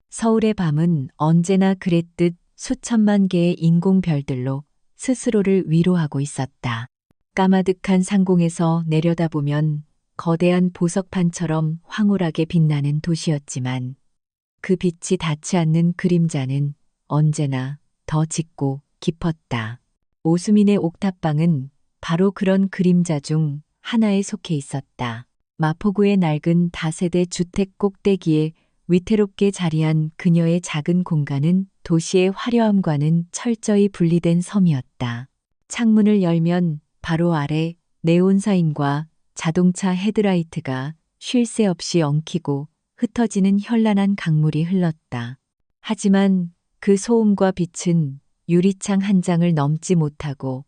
서울의 밤은 언제나 그랬듯 수천만 개의 인공별들로 스스로를 위로하고 있었다. 까마득한 상공에서 내려다보면 거대한 보석판처럼 황홀하게 빛나는 도시였지만 그 빛이 닿지 않는 그림자는 언제나 더 짙고 깊었다. 오수민의 옥탑방은 바로 그런 그림자 중 하나에 속해 있었다. 마포구의 낡은 다세대 주택 꼭대기에 위태롭게 자리한 그녀의 작은 공간은 도시의 화려함과는 철저히 분리된 섬이었다. 창문을 열면 바로 아래 네온사인과 자동차 헤드라이트가 쉴 새 없이 엉키고 흩어지는 현란한 강물이 흘렀다. 하지만 그 소음과 빛은 유리창 한 장을 넘지 못하고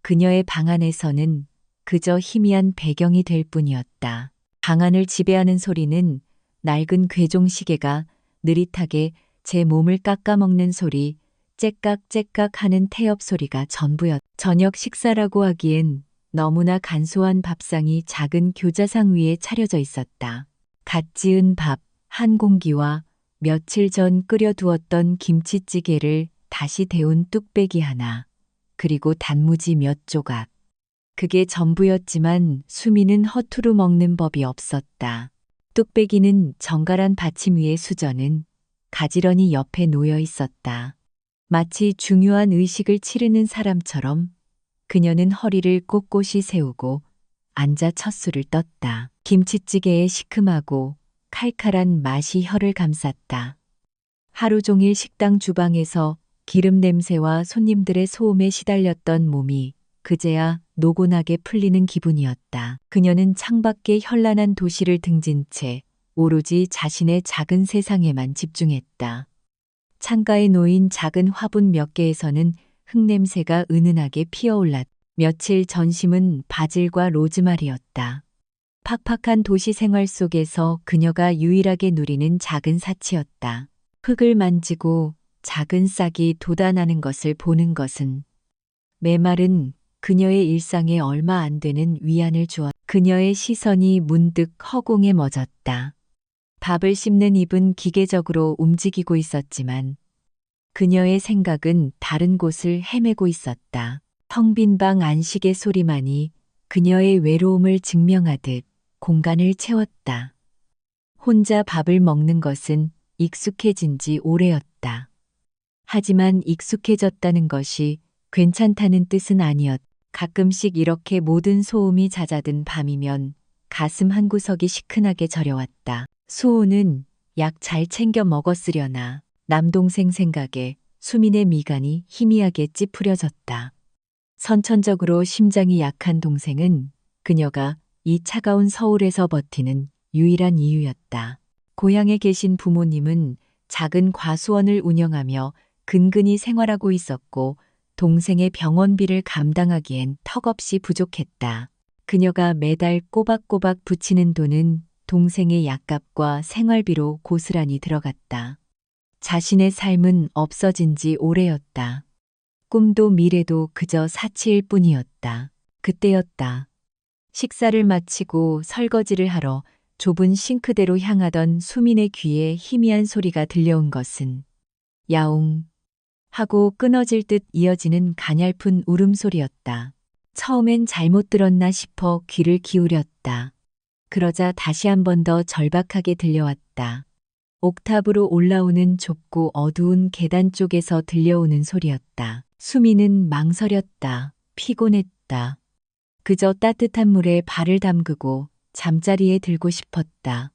그녀의 방 안에서는 그저 희미한 배경이 될 뿐이었다. 방 안을 지배하는 소리는 낡은 괴종시계가 느릿하게 제 몸을 깎아먹는 소리, 째깍째깍 하는 태엽 소리가 전부였다. 저녁 식사라고 하기엔 너무나 간소한 밥상이 작은 교자상 위에 차려져 있었다. 갓 지은 밥 한 공기와 며칠 전 끓여두었던 김치찌개를 다시 데운 뚝배기 하나, 그리고 단무지 몇 조각. 그게 전부였지만 수미는 허투루 먹는 법이 없었다. 뚝배기는 정갈한 받침 위에 수저는 가지런히 옆에 놓여 있었다. 마치 중요한 의식을 치르는 사람처럼 그녀는 허리를 꼿꼿이 세우고 앉아 첫 술을 떴다. 김치찌개의 시큼하고 칼칼한 맛이 혀를 감쌌다. 하루 종일 식당 주방에서 기름 냄새와 손님들의 소음에 시달렸던 몸이 그제야 노곤하게 풀리는 기분이었다. 그녀는 창밖의 현란한 도시를 등진 채 오로지 자신의 작은 세상에만 집중했다. 창가에 놓인 작은 화분 몇 개에서는 흙냄새가 은은하게 피어올랐다. 며칠 전심은 바질과 로즈마리였다. 팍팍한 도시 생활 속에서 그녀가 유일하게 누리는 작은 사치였다. 흙을 만지고 작은 싹이 돋아나는 것을 보는 것은 메마른 그녀의 일상에 얼마 안 되는 위안을 주었다. 그녀의 시선이 문득 허공에 멎었다. 밥을 씹는 입은 기계적으로 움직이고 있었지만 그녀의 생각은 다른 곳을 헤매고 있었다. 텅 빈 방 안식의 소리만이 그녀의 외로움을 증명하듯 공간을 채웠다. 혼자 밥을 먹는 것은 익숙해진 지 오래였다. 하지만 익숙해졌다는 것이 괜찮다는 뜻은 아니었다. 가끔씩 이렇게 모든 소음이 잦아든 밤이면 가슴 한구석이 시큰하게 저려왔다. 수호는 약 잘 챙겨 먹었으려나 남동생 생각에 수민의 미간이 희미하게 찌푸려졌다. 선천적으로 심장이 약한 동생은 그녀가 이 차가운 서울에서 버티는 유일한 이유였다. 고향에 계신 부모님은 작은 과수원을 운영하며 근근히 생활하고 있었고 동생의 병원비를 감당하기엔 턱없이 부족했다. 그녀가 매달 꼬박꼬박 붙이는 돈은 동생의 약값과 생활비로 고스란히 들어갔다. 자신의 삶은 없어진 지 오래였다. 꿈도 미래도 그저 사치일 뿐이었다. 그때였다. 식사를 마치고 설거지를 하러 좁은 싱크대로 향하던 수민의 귀에 희미한 소리가 들려온 것은 야옹 하고 끊어질 듯 이어지는 가냘픈 울음소리였다. 처음엔 잘못 들었나 싶어 귀를 기울였다. 그러자 다시 한 번 더 절박하게 들려왔다. 옥탑으로 올라오는 좁고 어두운 계단 쪽에서 들려오는 소리였다. 수미는 망설였다. 피곤했다. 그저 따뜻한 물에 발을 담그고 잠자리에 들고 싶었다.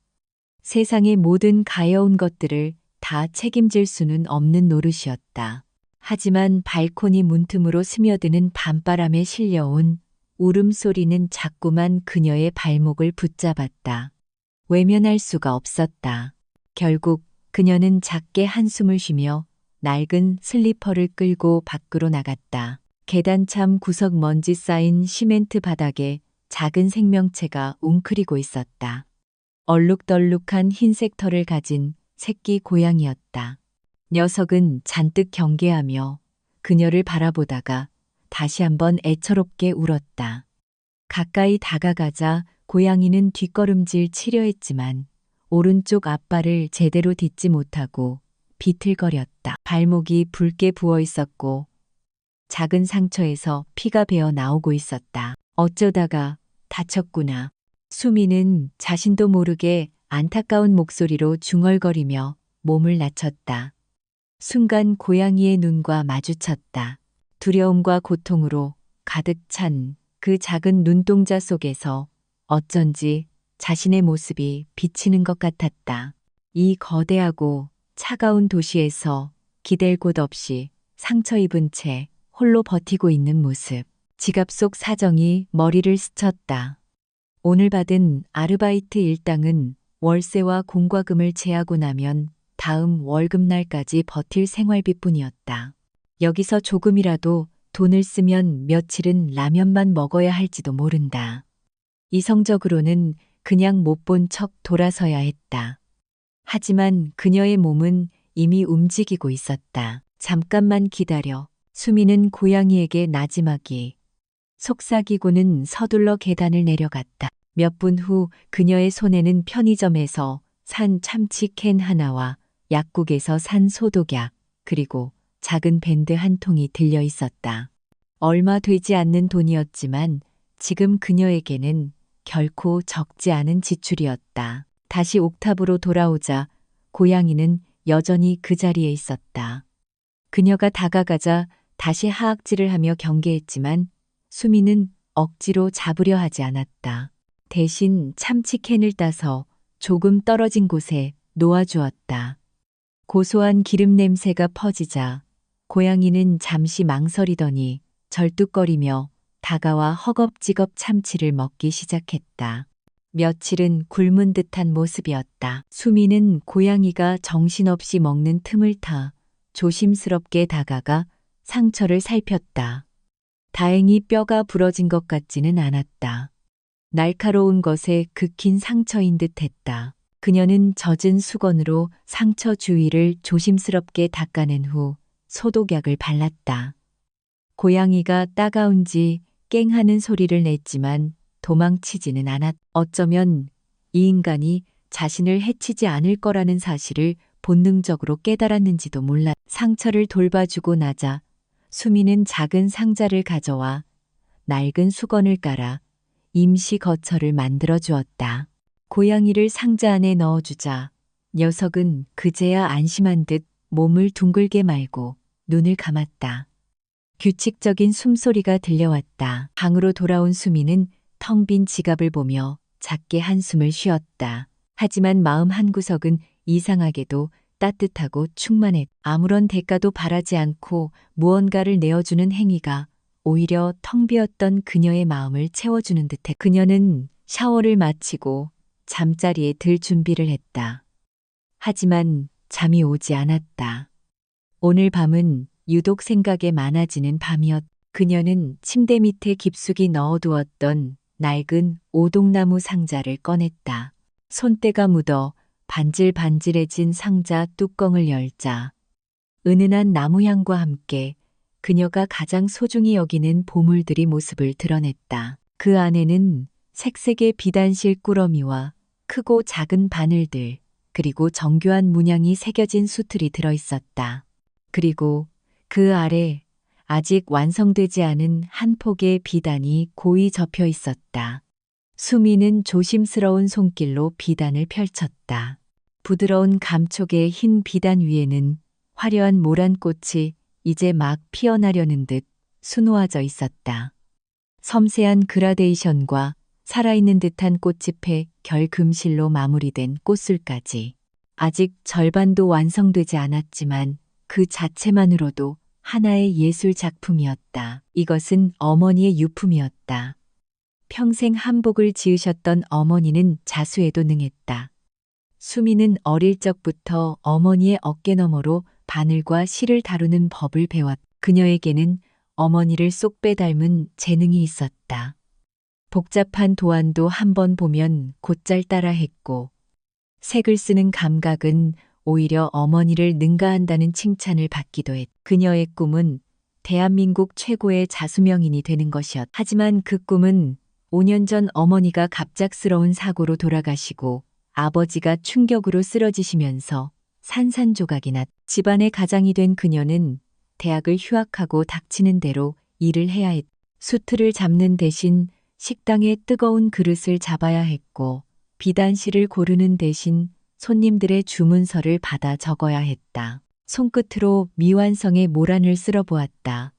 세상의 모든 가여운 것들을 다 책임질 수는 없는 노릇이었다. 하지만 발코니 문틈으로 스며드는 밤바람에 실려온 울음소리는 자꾸만 그녀의 발목을 붙잡았다. 외면할 수가 없었다. 결국 그녀는 작게 한숨을 쉬며 낡은 슬리퍼를 끌고 밖으로 나갔다. 계단참 구석 먼지 쌓인 시멘트 바닥에 작은 생명체가 웅크리고 있었다. 얼룩덜룩한 흰색 털을 가진 새끼 고양이였다. 녀석은 잔뜩 경계하며 그녀를 바라보다가 다시 한번 애처롭게 울었다. 가까이 다가가자 고양이는 뒷걸음질 치려 했지만 오른쪽 앞발을 제대로 딛지 못하고 비틀거렸다. 발목이 붉게 부어 있었고 작은 상처에서 피가 배어 나오고 있었다. 어쩌다가 다쳤구나. 수미는 자신도 모르게 안타까운 목소리로 중얼거리며 몸을 낮췄다. 순간 고양이의 눈과 마주쳤다. 두려움과 고통으로 가득 찬 그 작은 눈동자 속에서 어쩐지 자신의 모습이 비치는 것 같았다. 이 거대하고 차가운 도시에서 기댈 곳 없이 상처 입은 채 홀로 버티고 있는 모습. 지갑 속 사정이 머리를 스쳤다. 오늘 받은 아르바이트 일당은 월세와 공과금을 제하고 나면 다음 월급날까지 버틸 생활비뿐이었다. 여기서 조금이라도 돈을 쓰면 며칠은 라면만 먹어야 할지도 모른다. 이성적으로는 그냥 못 본 척 돌아서야 했다. 하지만 그녀의 몸은 이미 움직이고 있었다. 잠깐만 기다려. 수미는 고양이에게 나지막이 속삭이고는 서둘러 계단을 내려갔다. 몇 분 후 그녀의 손에는 편의점에서 산 참치 캔 하나와 약국에서 산 소독약, 그리고 작은 밴드 한 통이 들려 있었다. 얼마 되지 않는 돈이었지만 지금 그녀에게는 결코 적지 않은 지출이었다. 다시 옥탑으로 돌아오자 고양이는 여전히 그 자리에 있었다. 그녀가 다가가자 다시 하악질을 하며 경계했지만 수미는 억지로 잡으려 하지 않았다. 대신 참치캔을 따서 조금 떨어진 곳에 놓아주었다. 고소한 기름 냄새가 퍼지자 고양이는 잠시 망설이더니 절뚝거리며 다가와 허겁지겁 참치를 먹기 시작했다. 며칠은 굶은 듯한 모습이었다. 수미는 고양이가 정신없이 먹는 틈을 타 조심스럽게 다가가 상처를 살폈다. 다행히 뼈가 부러진 것 같지는 않았다. 날카로운 것에 긁힌 상처인 듯 했다. 그녀는 젖은 수건으로 상처 주위를 조심스럽게 닦아낸 후 소독약을 발랐다. 고양이가 따가운지 깽하는 소리를 냈지만 도망치지는 않았다. 어쩌면 이 인간이 자신을 해치지 않을 거라는 사실을 본능적으로 깨달았는지도 몰라. 상처를 돌봐주고 나자 수미는 작은 상자를 가져와 낡은 수건을 깔아 임시 거처를 만들어 주었다. 고양이를 상자 안에 넣어주자 녀석은 그제야 안심한 듯 몸을 둥글게 말고 눈을 감았다. 규칙적인 숨소리가 들려왔다. 방으로 돌아온 수미는 텅 빈 지갑을 보며 작게 한숨을 쉬었다. 하지만 마음 한구석은 이상하게도 따뜻하고 충만했다. 아무런 대가도 바라지 않고 무언가를 내어주는 행위가 오히려 텅 비었던 그녀의 마음을 채워주는 듯해. 그녀는 샤워를 마치고 잠자리에 들 준비를 했다. 하지만 잠이 오지 않았다. 오늘 밤은 유독 생각에 많아지는 밤이었다. 그녀는 침대 밑에 깊숙이 넣어두었던 낡은 오동나무 상자를 꺼냈다. 손때가 묻어 반질반질해진 상자 뚜껑을 열자 은은한 나무향과 함께 그녀가 가장 소중히 여기는 보물들이 모습을 드러냈다. 그 안에는 색색의 비단실 꾸러미와 크고 작은 바늘들, 그리고 정교한 문양이 새겨진 수틀이 들어있었다. 그리고 그 아래 아직 완성되지 않은 한 폭의 비단이 고이 접혀 있었다. 수미는 조심스러운 손길로 비단을 펼쳤다. 부드러운 감촉의 흰 비단 위에는 화려한 모란 꽃이 이제 막 피어나려는 듯 수놓아져 있었다. 섬세한 그라데이션과 살아있는 듯한 꽃잎의 결금실로 마무리된 꽃술까지. 아직 절반도 완성되지 않았지만 그 자체만으로도 하나의 예술 작품이었다. 이것은 어머니의 유품이었다. 평생 한복을 지으셨던 어머니는 자수에도 능했다. 수미는 어릴 적부터 어머니의 어깨너머로 바늘과 실을 다루는 법을 배웠다. 그녀에게는 어머니를 쏙 빼닮은 재능이 있었다. 복잡한 도안도 한 번 보면 곧잘 따라했고 색을 쓰는 감각은 오히려 어머니를 능가한다는 칭찬을 받기도 했다. 그녀의 꿈은 대한민국 최고의 자수명인이 되는 것이었다. 하지만 그 꿈은 5년 전 어머니가 갑작스러운 사고로 돌아가시고 아버지가 충격으로 쓰러지시면서 산산조각이 났. 집안의 가장이 된 그녀는 대학을 휴학하고 닥치는 대로 일을 해야 했. 수틀을 잡는 대신 식당에 뜨거운 그릇을 잡아야 했고 비단실을 고르는 대신 손님들의 주문서를 받아 적어야 했다. 손끝으로 미완성의 모란을 쓸어보았다.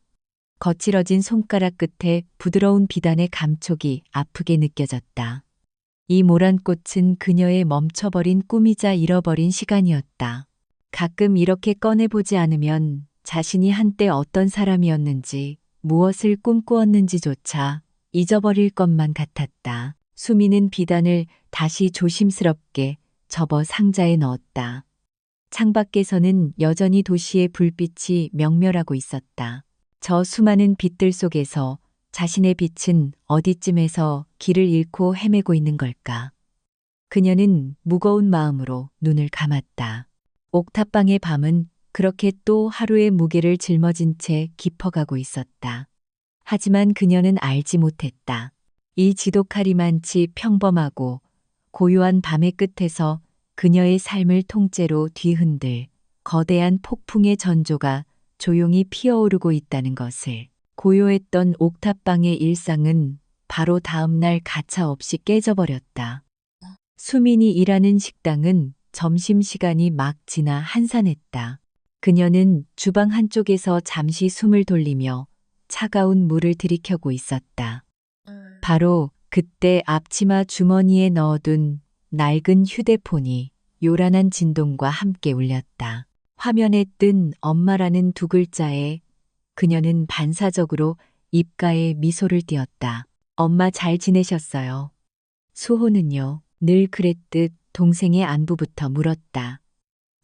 거칠어진 손가락 끝에 부드러운 비단의 감촉이 아프게 느껴졌다. 이 모란꽃은 그녀의 멈춰버린 꿈이자 잃어버린 시간이었다. 가끔 이렇게 꺼내보지 않으면 자신이 한때 어떤 사람이었는지 무엇을 꿈꾸었는지조차 잊어버릴 것만 같았다. 수미는 비단을 다시 조심스럽게 접어 상자에 넣었다. 창밖에서는 여전히 도시의 불빛이 명멸하고 있었다. 저 수많은 빛들 속에서 자신의 빛은 어디쯤에서 길을 잃고 헤매고 있는 걸까? 그녀는 무거운 마음으로 눈을 감았다. 옥탑방의 밤은 그렇게 또 하루의 무게를 짊어진 채 깊어가고 있었다. 하지만 그녀는 알지 못했다. 이 지독하리만치 평범하고 고요한 밤의 끝에서 그녀의 삶을 통째로 뒤흔들 거대한 폭풍의 전조가 조용히 피어오르고 있다는 것을. 고요했던 옥탑방의 일상은 바로 다음 날 가차없이 깨져버렸다. 수민이 일하는 식당은 점심시간이 막 지나 한산했다. 그녀는 주방 한쪽에서 잠시 숨을 돌리며 차가운 물을 들이켜고 있었다. 바로 그때 앞치마 주머니에 넣어둔 낡은 휴대폰이 요란한 진동과 함께 울렸다. 화면에 뜬 엄마라는 두 글자에 그녀는 반사적으로 입가에 미소를 띄었다. 엄마 잘 지내셨어요? 수호는요, 늘 그랬듯 동생의 안부부터 물었다.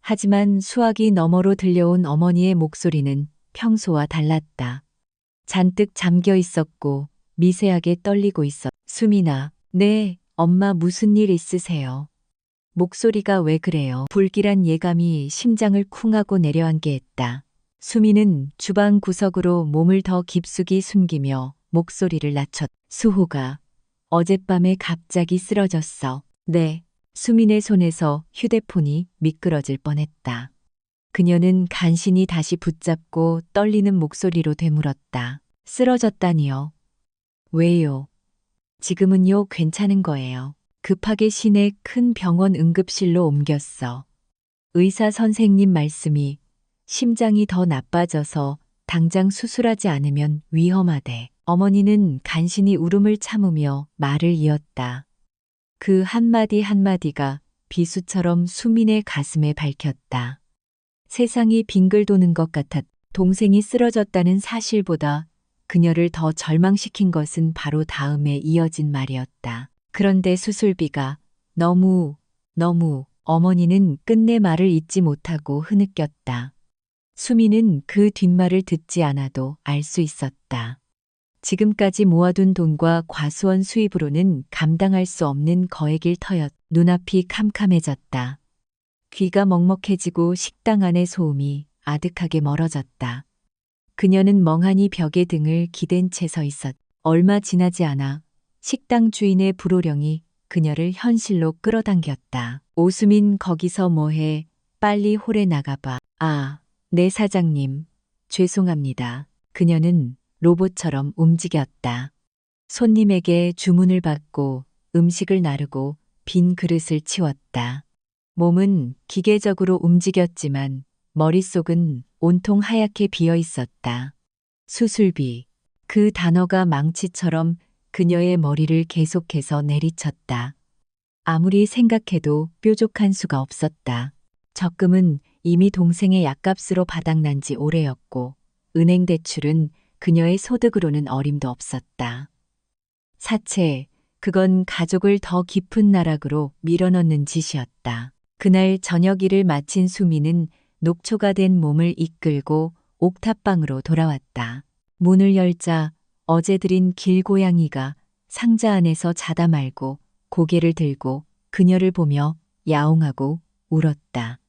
하지만 수화기 너머로 들려온 어머니의 목소리는 평소와 달랐다. 잔뜩 잠겨 있었고 미세하게 떨리고 있었. 수민아, 네, 엄마 무슨 일 있으세요? 목소리가 왜 그래요? 불길한 예감이 심장을 쿵하고 내려앉게 했다. 수미는 주방 구석으로 몸을 더 깊숙이 숨기며 목소리를 낮췄. 수호가 어젯밤에 갑자기 쓰러졌어. 네. 수민의 손에서 휴대폰이 미끄러질 뻔했다. 그녀는 간신히 다시 붙잡고 떨리는 목소리로 되물었다. 쓰러졌다니요. 왜요? 지금은요, 괜찮은 거예요. 급하게 시내 큰 병원 응급실로 옮겼어. 의사 선생님 말씀이 심장이 더 나빠져서 당장 수술하지 않으면 위험하대. 어머니는 간신히 울음을 참으며 말을 이었다. 그 한마디 한마디가 비수처럼 수민의 가슴에 밝혔다. 세상이 빙글 도는 것 같았. 동생이 쓰러졌다는 사실보다 그녀를 더 절망시킨 것은 바로 다음에 이어진 말이었다. 그런데 수술비가 너무 어머니는 끝내 말을 잇지 못하고 흐느꼈다. 수미는 그 뒷말을 듣지 않아도 알 수 있었다. 지금까지 모아둔 돈과 과수원 수입으로는 감당할 수 없는 거액일 터였. 눈앞이 캄캄해졌다. 귀가 먹먹해지고 식당 안의 소음이 아득하게 멀어졌다. 그녀는 멍하니 벽에 등을 기댄 채 서 있었. 얼마 지나지 않아 식당 주인의 불호령이 그녀를 현실로 끌어당겼다. 오수민 거기서 뭐해? 빨리 홀에 나가봐. 아, 네 사장님. 죄송합니다. 그녀는 로봇처럼 움직였다. 손님에게 주문을 받고 음식을 나르고 빈 그릇을 치웠다. 몸은 기계적으로 움직였지만 머릿속은 온통 하얗게 비어 있었다. 수술비. 그 단어가 망치처럼 그녀의 머리를 계속해서 내리쳤다. 아무리 생각해도 뾰족한 수가 없었다. 적금은 이미 동생의 약값으로 바닥난 지 오래였고 은행 대출은 그녀의 소득으로는 어림도 없었다. 사채, 그건 가족을 더 깊은 나락으로 밀어넣는 짓이었다. 그날 저녁 일을 마친 수미는 녹초가 된 몸을 이끌고 옥탑방으로 돌아왔다. 문을 열자 어제 들인 길고양이가 상자 안에서 자다 말고 고개를 들고 그녀를 보며 야옹하고 울었다.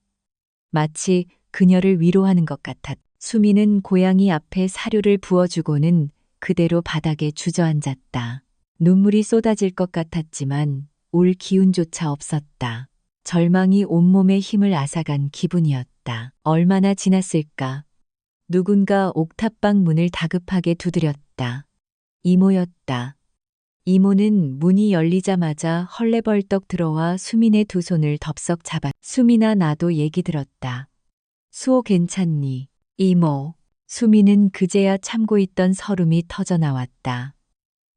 마치 그녀를 위로하는 것 같았. 수미는 고양이 앞에 사료를 부어주고는 그대로 바닥에 주저앉았다. 눈물이 쏟아질 것 같았지만 울 기운조차 없었다. 절망이 온몸에 힘을 앗아간 기분이었다. 얼마나 지났을까? 누군가 옥탑방 문을 다급하게 두드렸다. 이모였다. 이모는 문이 열리자마자 헐레벌떡 들어와 수민의 두 손을 덥석 잡았. 수민아, 나도 얘기 들었다. 수호 괜찮니? 이모. 수민은 그제야 참고 있던 서름이 터져나왔다.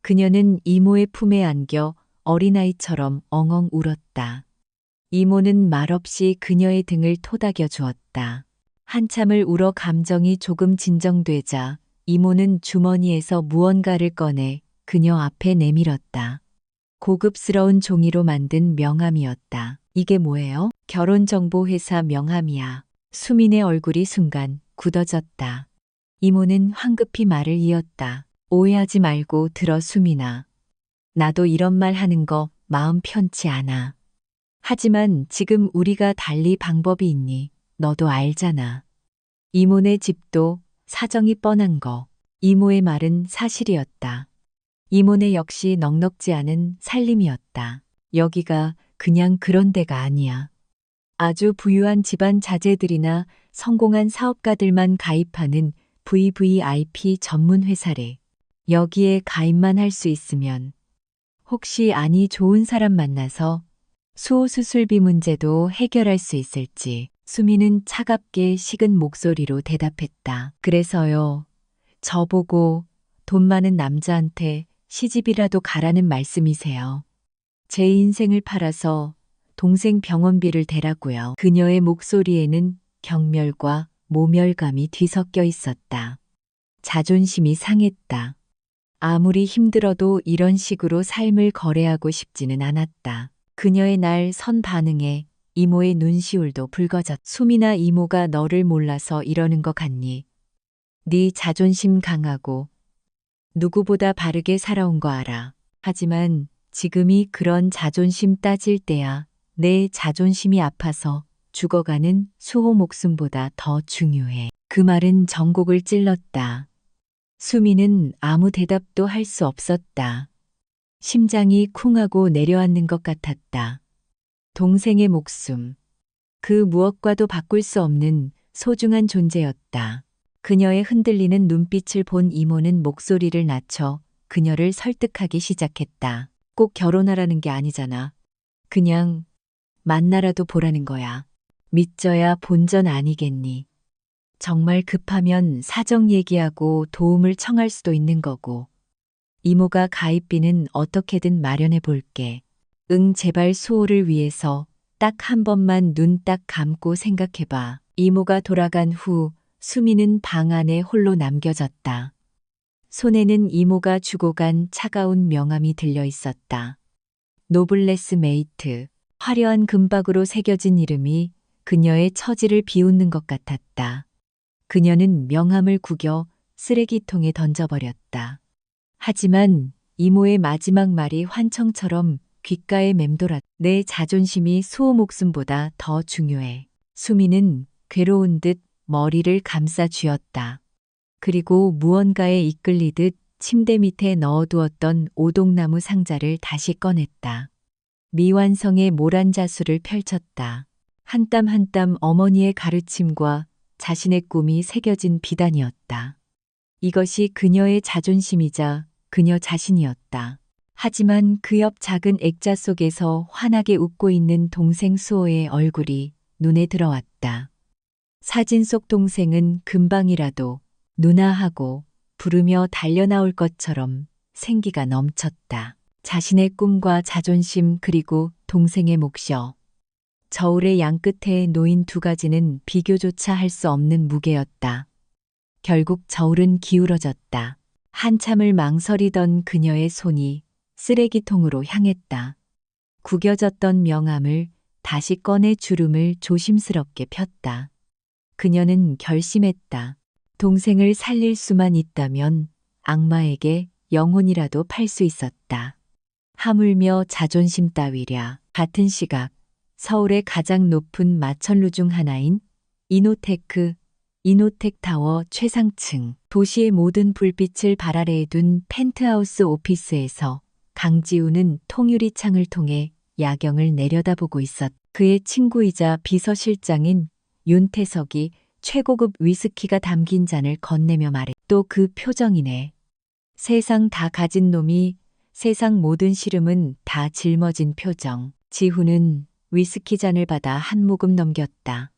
그녀는 이모의 품에 안겨 어린아이처럼 엉엉 울었다. 이모는 말없이 그녀의 등을 토닥여 주었다. 한참을 울어 감정이 조금 진정되자 이모는 주머니에서 무언가를 꺼내 그녀 앞에 내밀었다. 고급스러운 종이로 만든 명함이었다. 이게 뭐예요? 결혼정보회사 명함이야. 수민의 얼굴이 순간 굳어졌다. 이모는 황급히 말을 이었다. 오해하지 말고 들어, 수민아. 나도 이런 말 하는 거 마음 편치 않아. 하지만 지금 우리가 달리 방법이 있니? 너도 알잖아. 이모네 집도 사정이 뻔한 거. 이모의 말은 사실이었다. 이모네 역시 넉넉지 않은 살림이었다. 여기가 그냥 그런 데가 아니야. 아주 부유한 집안 자제들이나 성공한 사업가들만 가입하는 VVIP 전문 회사래. 여기에 가입만 할 수 있으면 혹시 아니 좋은 사람 만나서 수호 수술비 문제도 해결할 수 있을지. 수미는 차갑게 식은 목소리로 대답했다. 그래서요. 저보고 돈 많은 남자한테 시집이라도 가라는 말씀이세요. 제 인생을 팔아서 동생 병원비를 대라고요. 그녀의 목소리에는 경멸과 모멸감이 뒤섞여 있었다. 자존심이 상했다. 아무리 힘들어도 이런 식으로 삶을 거래하고 싶지는 않았다. 그녀의 날 선 반응에 이모의 눈시울도 붉어졌다. 수미나, 이모가 너를 몰라서 이러는 것 같니? 네 자존심 강하고 누구보다 바르게 살아온 거 알아. 하지만 지금이 그런 자존심 따질 때야. 내 자존심이 아파서 죽어가는 수호 목숨보다 더 중요해. 그 말은 전곡을 찔렀다. 수미는 아무 대답도 할 수 없었다. 심장이 쿵하고 내려앉는 것 같았다. 동생의 목숨. 그 무엇과도 바꿀 수 없는 소중한 존재였다. 그녀의 흔들리는 눈빛을 본 이모는 목소리를 낮춰 그녀를 설득하기 시작했다. 꼭 결혼하라는 게 아니잖아. 그냥 만나라도 보라는 거야. 믿져야 본전 아니겠니? 정말 급하면 사정 얘기하고 도움을 청할 수도 있는 거고. 이모가 가입비는 어떻게든 마련해 볼게. 응, 제발 수호를 위해서 딱 한 번만 눈 딱 감고 생각해봐. 이모가 돌아간 후 수미는 방 안에 홀로 남겨졌다. 손에는 이모가 주고 간 차가운 명함이 들려 있었다. 노블레스 메이트. 화려한 금박으로 새겨진 이름이 그녀의 처지를 비웃는 것 같았다. 그녀는 명함을 구겨 쓰레기통에 던져버렸다. 하지만 이모의 마지막 말이 환청처럼 귓가에 맴돌았다. 내 자존심이 수호 목숨보다 더 중요해. 수미는 괴로운 듯 머리를 감싸 쥐었다. 그리고 무언가에 이끌리듯 침대 밑에 넣어두었던 오동나무 상자를 다시 꺼냈다. 미완성의 모란자수를 펼쳤다. 한 땀 한 땀 어머니의 가르침과 자신의 꿈이 새겨진 비단이었다. 이것이 그녀의 자존심이자 그녀 자신이었다. 하지만 그 옆 작은 액자 속에서 환하게 웃고 있는 동생 수호의 얼굴이 눈에 들어왔다. 사진 속 동생은 금방이라도 누나 하고 부르며 달려나올 것처럼 생기가 넘쳤다. 자신의 꿈과 자존심 그리고 동생의 몫이여. 저울의 양끝에 놓인 두 가지는 비교조차 할 수 없는 무게였다. 결국 저울은 기울어졌다. 한참을 망설이던 그녀의 손이 쓰레기통으로 향했다. 구겨졌던 명함을 다시 꺼내 주름을 조심스럽게 폈다. 그녀는 결심했다. 동생을 살릴 수만 있다면 악마에게 영혼이라도 팔 수 있었다. 하물며 자존심 따위랴. 같은 시각 서울의 가장 높은 마천루 중 하나인 이노텍타워 최상층. 도시의 모든 불빛을 발 아래에 둔 펜트하우스 오피스에서 강지우는 통유리 창을 통해 야경을 내려다보고 있었다. 그의 친구이자 비서실장인 윤태석이 최고급 위스키가 담긴 잔을 건네며 말해. 또 그 표정이네. 세상 다 가진 놈이 세상 모든 시름은 다 짊어진 표정. 지훈은 위스키 잔을 받아 한 모금 넘겼다.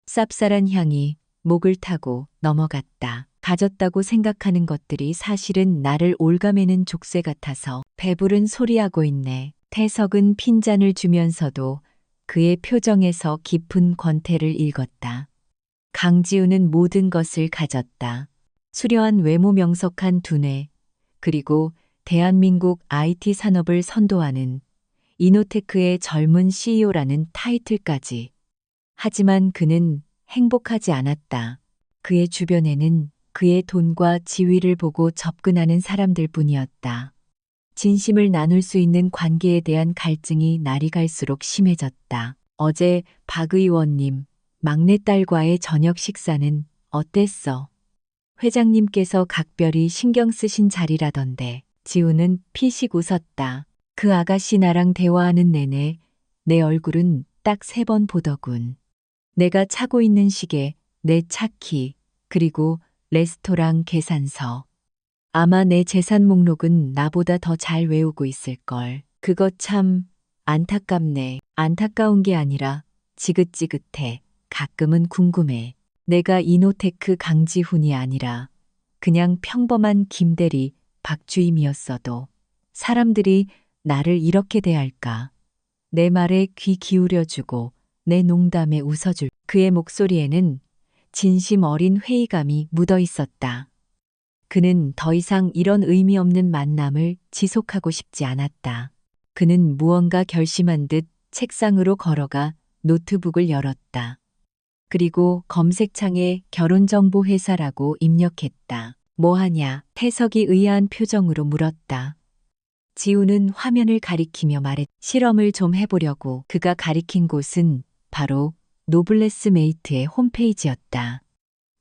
쌉쌀한 향이 목을 타고 넘어갔다. 가졌다고 생각하는 것들이 사실은 나를 올가매는 족쇄 같아서 배부른 소리하고 있네. 태석은 핀잔을 주면서도 그의 표정에서 깊은 권태를 읽었다. 강지훈은 모든 것을 가졌다. 수려한 외모, 명석한 두뇌, 그리고 대한민국 IT 산업을 선도하는 이노테크의 젊은 CEO라는 타이틀까지. 하지만 그는 행복하지 않았다. 그의 주변에는 그의 돈과 지위를 보고 접근하는 사람들 뿐이었다. 진심을 나눌 수 있는 관계에 대한 갈증이 날이 갈수록 심해졌다. 어제 박 의원님, 막내딸과의 저녁 식사는 어땠어? 회장님께서 각별히 신경 쓰신 자리라던데. 지우는 피식 웃었다. 그 아가씨 나랑 대화하는 내내 내 얼굴은 딱 3번 보더군. 내가 차고 있는 시계, 내 차키, 그리고 레스토랑 계산서. 아마 내 재산 목록은 나보다 더 잘 외우고 있을걸. 그거 참 안타깝네. 안타까운 게 아니라 지긋지긋해. 가끔은 궁금해. 내가 이노테크 강지훈이 아니라 그냥 평범한 김대리 박주임이었어도 사람들이 나를 이렇게 대할까. 내 말에 귀 기울여주고 내 농담에 웃어줄. 그의 목소리에는 진심 어린 회의감이 묻어 있었다. 그는 더 이상 이런 의미 없는 만남을 지속하고 싶지 않았다. 그는 무언가 결심한 듯 책상으로 걸어가 노트북을 열었다. 그리고 검색창에 결혼정보회사라고 입력했다. 뭐 하냐? 태석이 의아한 표정으로 물었다. 지우는 화면을 가리키며 말했. 실험을 좀 해보려고. 그가 가리킨 곳은 바로 노블레스 메이트의 홈페이지였다.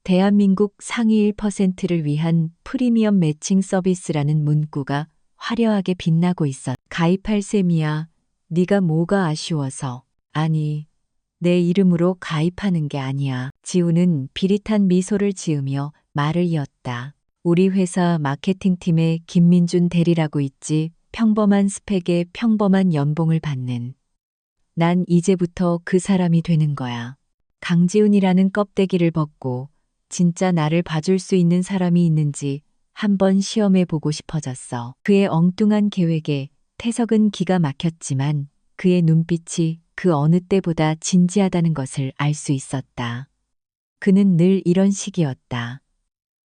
대한민국 상위 1%를 위한 프리미엄 매칭 서비스라는 문구가 화려하게 빛나고 있었다. 가입할 셈이야. 네가 뭐가 아쉬워서. 아니, 내 이름으로 가입하는 게 아니야. 지우는 비릿한 미소를 지으며 말을 이었다. 우리 회사 마케팅팀에 김민준 대리라고 있지. 평범한 스펙에 평범한 연봉을 받는. 난 이제부터 그 사람이 되는 거야. 강지훈이라는 껍데기를 벗고 진짜 나를 봐줄 수 있는 사람이 있는지 한번 시험해 보고 싶어졌어. 그의 엉뚱한 계획에 태석은 기가 막혔지만 그의 눈빛이 그 어느 때보다 진지하다는 것을 알 수 있었다. 그는 늘 이런 식이었다.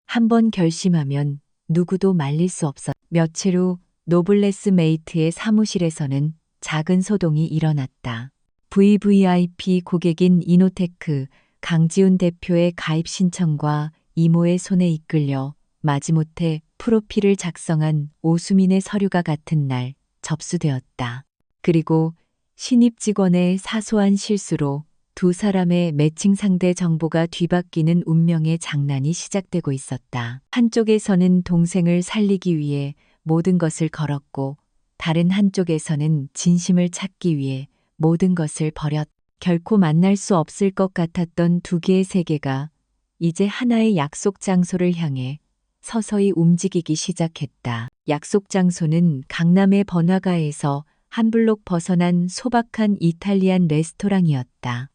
한번 결심하면 누구도 말릴 수 없었다. 며칠 후 노블레스 메이트의 사무실에서는 작은 소동이 일어났다. VVIP 고객인 이노테크 강지훈 대표의 가입 신청과 이모의 손에 이끌려 마지못해 프로필을 작성한 오수민의 서류가 같은 날 접수되었다. 그리고 신입 직원의 사소한 실수로 두 사람의 매칭 상대 정보가 뒤바뀌는 운명의 장난이 시작되고 있었다. 한쪽에서는 동생을 살리기 위해 모든 것을 걸었고 다른 한쪽에서는 진심을 찾기 위해 모든 것을 버렸다. 결코 만날 수 없을 것 같았던 두 개의 세계가 이제 하나의 약속 장소를 향해 서서히 움직이기 시작했다. 약속 장소는 강남의 번화가에서 한 블록 벗어난 소박한 이탈리안 레스토랑이었다.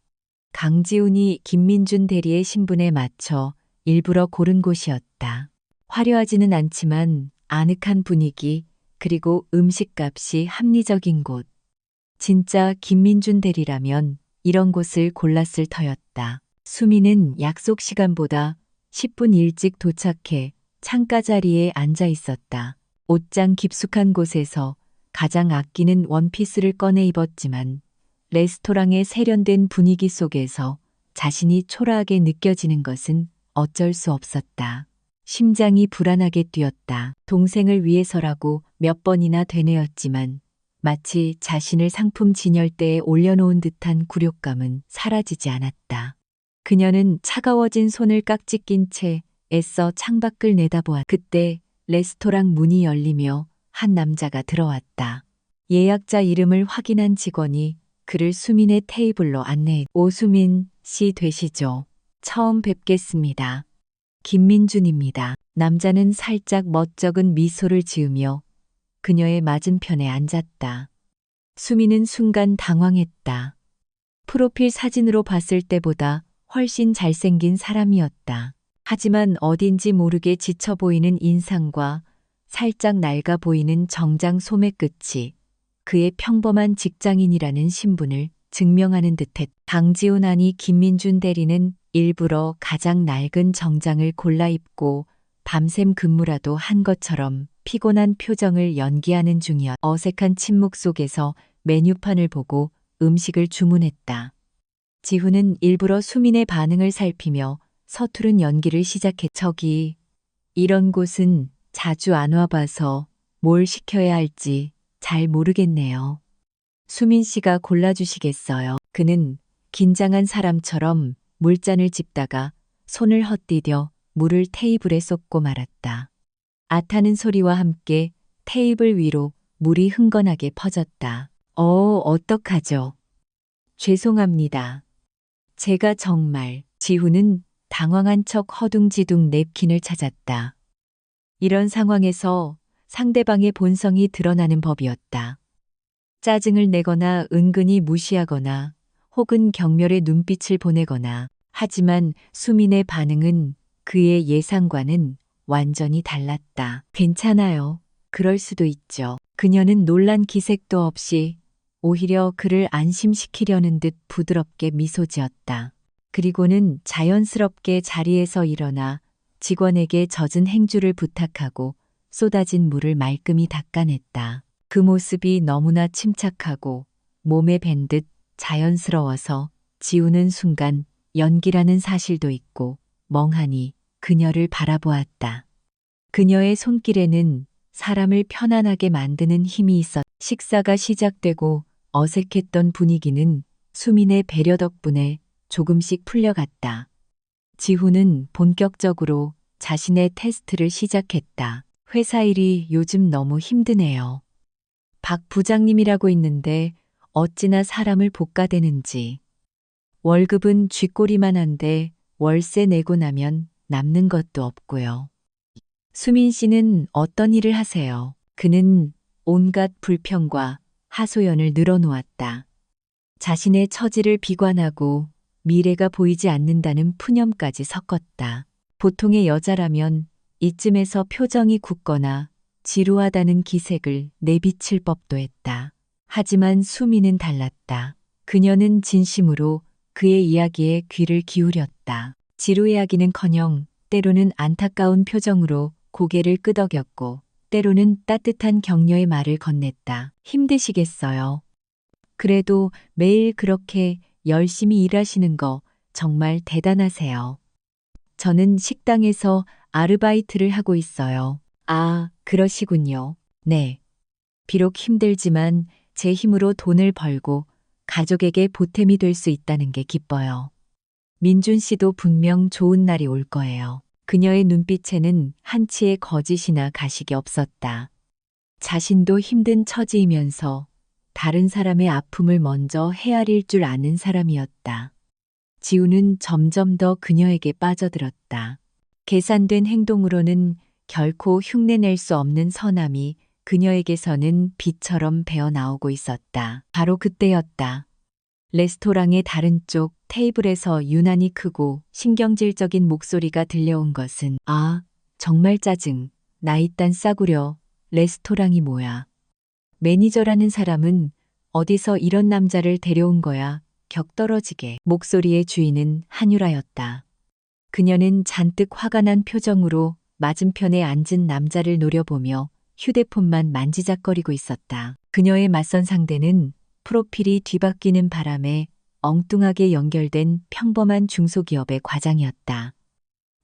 강지훈이 김민준 대리의 신분에 맞춰 일부러 고른 곳이었다. 화려하지는 않지만 아늑한 분위기, 그리고 음식값이 합리적인 곳. 진짜 김민준 대리라면 이런 곳을 골랐을 터였다. 수미는 약속 시간보다 10분 일찍 도착해 창가 자리에 앉아 있었다. 옷장 깊숙한 곳에서 가장 아끼는 원피스를 꺼내 입었지만 레스토랑의 세련된 분위기 속에서 자신이 초라하게 느껴지는 것은 어쩔 수 없었다. 심장이 불안하게 뛰었다. 동생을 위해서라고 몇 번이나 되뇌었지만 마치 자신을 상품 진열대에 올려놓은 듯한 굴욕감은 사라지지 않았다. 그녀는 차가워진 손을 깍지 낀 채 애써 창밖을 내다보았다. 그때 레스토랑 문이 열리며 한 남자가 들어왔다. 예약자 이름을 확인한 직원이 그를 수민의 테이블로 안내해. 오수민 씨 되시죠? 처음 뵙겠습니다. 김민준입니다. 남자는 살짝 멋쩍은 미소를 지으며 그녀의 맞은편에 앉았다. 수민은 순간 당황했다. 프로필 사진으로 봤을 때보다 훨씬 잘생긴 사람이었다. 하지만 어딘지 모르게 지쳐 보이는 인상과 살짝 낡아 보이는 정장 소매 끝이 그의 평범한 직장인이라는 신분을 증명하는 듯했다. 강지훈 아니 김민준 대리는 일부러 가장 낡은 정장을 골라 입고 밤샘 근무라도 한 것처럼 피곤한 표정을 연기하는 중이었다. 어색한 침묵 속에서 메뉴판을 보고 음식을 주문했다. 지훈은 일부러 수민의 반응을 살피며 서투른 연기를 시작했다. 저기, 이런 곳은 자주 안 와봐서 뭘 시켜야 할지 잘 모르겠네요. 수민 씨가 골라주시겠어요? 그는 긴장한 사람처럼 물잔을 집다가 손을 헛디뎌 물을 테이블에 쏟고 말았다. 아타는 소리와 함께 테이블 위로 물이 흥건하게 퍼졌다. 어떡하죠? 죄송합니다. 제가 정말. 지훈은 당황한 척 허둥지둥 냅킨을 찾았다. 이런 상황에서 상대방의 본성이 드러나는 법이었다. 짜증을 내거나 은근히 무시하거나 혹은 경멸의 눈빛을 보내거나. 하지만 수민의 반응은 그의 예상과는 완전히 달랐다. 괜찮아요. 그럴 수도 있죠. 그녀는 놀란 기색도 없이 오히려 그를 안심시키려는 듯 부드럽게 미소 지었다. 그리고는 자연스럽게 자리에서 일어나 직원에게 젖은 행주를 부탁하고 쏟아진 물을 말끔히 닦아냈다. 그 모습이 너무나 침착하고 몸에 밴 듯 자연스러워서 지우는 순간 연기라는 사실도 잊고 멍하니 그녀를 바라보았다. 그녀의 손길에는 사람을 편안하게 만드는 힘이 있었다. 식사가 시작되고 어색했던 분위기는 수민의 배려 덕분에 조금씩 풀려갔다. 지훈은 본격적으로 자신의 테스트를 시작했다. 회사 일이 요즘 너무 힘드네요. 박 부장님이라고 있는데 어찌나 사람을 볶아대는지. 월급은 쥐꼬리만 한데 월세 내고 나면 남는 것도 없고요. 수민 씨는 어떤 일을 하세요? 그는 온갖 불평과 하소연을 늘어놓았다. 자신의 처지를 비관하고 미래가 보이지 않는다는 푸념까지 섞었다. 보통의 여자라면 이쯤에서 표정이 굳거나 지루하다는 기색을 내비칠 법도 했다. 하지만 수미는 달랐다. 그녀는 진심으로 그의 이야기에 귀를 기울였다. 지루해하기는커녕 때로는 안타까운 표정으로 고개를 끄덕였고 때로는 따뜻한 격려의 말을 건넸다. 힘드시겠어요. 그래도 매일 그렇게 열심히 일하시는 거 정말 대단하세요. 저는 식당에서 아르바이트를 하고 있어요. 아, 그러시군요. 네. 비록 힘들지만 제 힘으로 돈을 벌고 가족에게 보탬이 될 수 있다는 게 기뻐요. 민준 씨도 분명 좋은 날이 올 거예요. 그녀의 눈빛에는 한치의 거짓이나 가식이 없었다. 자신도 힘든 처지이면서 다른 사람의 아픔을 먼저 헤아릴 줄 아는 사람이었다. 지우는 점점 더 그녀에게 빠져들었다. 계산된 행동으로는 결코 흉내낼 수 없는 선함이 그녀에게서는 빛처럼 배어나오고 있었다. 바로 그때였다. 레스토랑의 다른 쪽 테이블에서 유난히 크고 신경질적인 목소리가 들려온 것은 아, 정말 짜증. 나 이딴 싸구려. 레스토랑이 뭐야. 매니저라는 사람은 어디서 이런 남자를 데려온 거야. 격떨어지게. 목소리의 주인은 한유라였다. 그녀는 잔뜩 화가 난 표정으로 맞은편에 앉은 남자를 노려보며 휴대폰만 만지작거리고 있었다. 그녀의 맞선 상대는 프로필이 뒤바뀌는 바람에 엉뚱하게 연결된 평범한 중소기업의 과장이었다.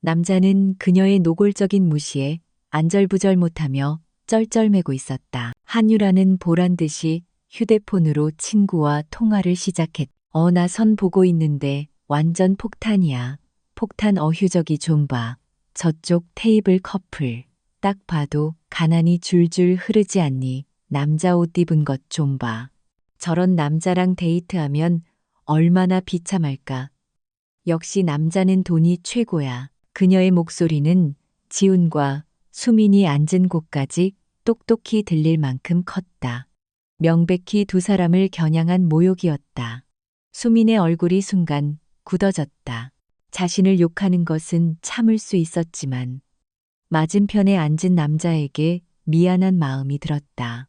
남자는 그녀의 노골적인 무시에 안절부절 못하며 쩔쩔매고 있었다. 한유라는 보란듯이 휴대폰으로 친구와 통화를 시작했다. 나 선 보고 있는데 완전 폭탄이야. 폭탄 어휴저기 좀 봐. 저쪽 테이블 커플. 딱 봐도 가난이 줄줄 흐르지 않니. 남자 옷 입은 것 좀 봐. 저런 남자랑 데이트하면 얼마나 비참할까. 역시 남자는 돈이 최고야. 그녀의 목소리는 지훈과 수민이 앉은 곳까지 똑똑히 들릴 만큼 컸다. 명백히 두 사람을 겨냥한 모욕이었다. 수민의 얼굴이 순간 굳어졌다. 자신을 욕하는 것은 참을 수 있었지만 맞은편에 앉은 남자에게 미안한 마음이 들었다.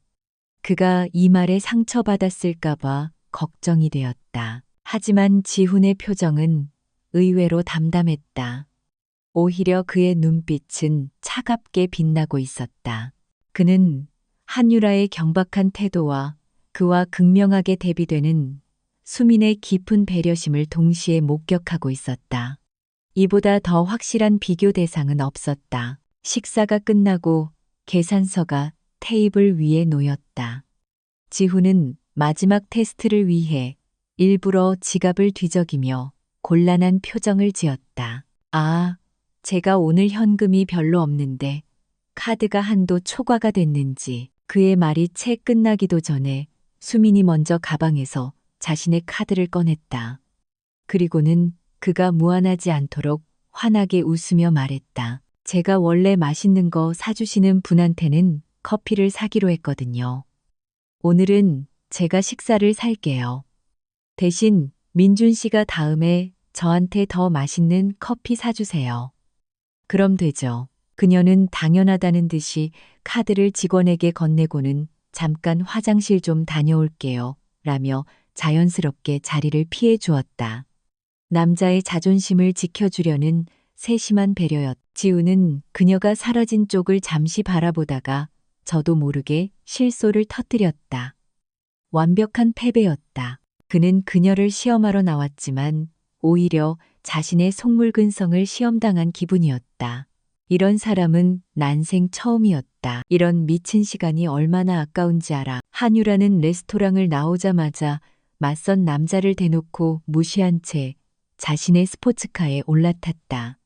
그가 이 말에 상처받았을까봐 걱정이 되었다. 하지만 지훈의 표정은 의외로 담담했다. 오히려 그의 눈빛은 차갑게 빛나고 있었다. 그는 한유라의 경박한 태도와 그와 극명하게 대비되는 수민의 깊은 배려심을 동시에 목격하고 있었다. 이보다 더 확실한 비교 대상은 없었다. 식사가 끝나고 계산서가 테이블 위에 놓였다. 지훈은 마지막 테스트를 위해 일부러 지갑을 뒤적이며 곤란한 표정을 지었다. 아, 제가 오늘 현금이 별로 없는데 카드가 한도 초과가 됐는지. 그의 말이 채 끝나기도 전에 수민이 먼저 가방에서 자신의 카드를 꺼냈다. 그리고는 그가 무안하지 않도록 환하게 웃으며 말했다. 제가 원래 맛있는 거 사주시는 분한테는 커피를 사기로 했거든요. 오늘은 제가 식사를 살게요. 대신 민준 씨가 다음에 저한테 더 맛있는 커피 사주세요. 그럼 되죠. 그녀는 당연하다는 듯이 카드를 직원에게 건네고는 잠깐 화장실 좀 다녀올게요. 라며 자연스럽게 자리를 피해 주었다. 남자의 자존심을 지켜주려는 세심한 배려였다. 지우는 그녀가 사라진 쪽을 잠시 바라보다가 저도 모르게 실소를 터뜨렸다. 완벽한 패배였다. 그는 그녀를 시험하러 나왔지만 오히려 자신의 속물근성을 시험당한 기분이었다. 이런 사람은 난생 처음이었다. 이런 미친 시간이 얼마나 아까운지 알아. 한유라는 레스토랑을 나오자마자 맞선 남자를 대놓고 무시한 채 자신의 스포츠카에 올라탔다.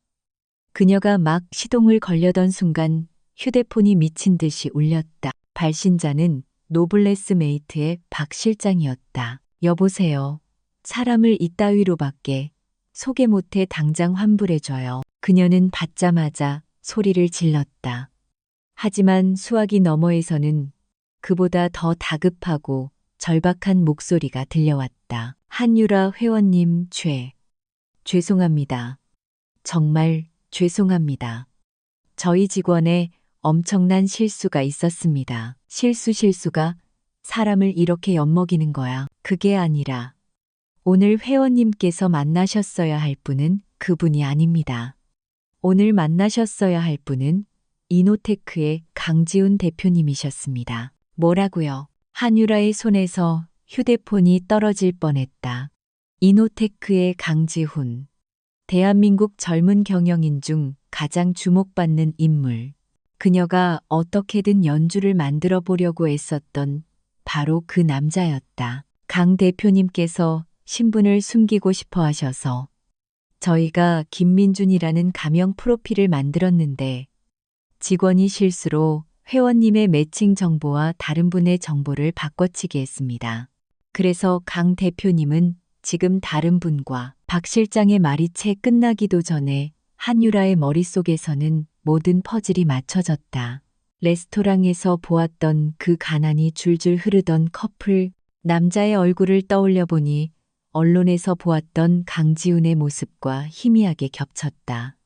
그녀가 막 시동을 걸려던 순간 휴대폰이 미친 듯이 울렸다. 발신자는 노블레스 메이트의 박 실장이었다. 여보세요. 사람을 이따위로밖에 소개 못해 당장 환불해줘요. 그녀는 받자마자 소리를 질렀다. 하지만 수화기 너머에서는 그보다 더 다급하고 절박한 목소리가 들려왔다. 한유라 회원님 죄송합니다. 정말 죄송합니다. 저희 직원에 엄청난 실수가 있었습니다. 실수가 사람을 이렇게 엿먹이는 거야. 그게 아니라 오늘 회원님께서 만나셨어야 할 분은 그분이 아닙니다. 오늘 만나셨어야 할 분은 이노테크의 강지훈 대표님이셨습니다. 뭐라고요? 한유라의 손에서 휴대폰이 떨어질 뻔했다. 이노테크의 강지훈. 대한민국 젊은 경영인 중 가장 주목받는 인물. 그녀가 어떻게든 연주를 만들어 보려고 애썼던 바로 그 남자였다. 강 대표님께서 신분을 숨기고 싶어 하셔서 저희가 김민준이라는 가명 프로필을 만들었는데 직원이 실수로 회원님의 매칭 정보와 다른 분의 정보를 바꿔치기 했습니다. 그래서 강 대표님은 지금 다른 분과 박 실장의 말이 채 끝나기도 전에 한유라의 머릿속에서는 모든 퍼즐이 맞춰졌다. 레스토랑에서 보았던 그 가난이 줄줄 흐르던 커플, 남자의 얼굴을 떠올려 보니 언론에서 보았던 강지훈의 모습과 희미하게 겹쳤다.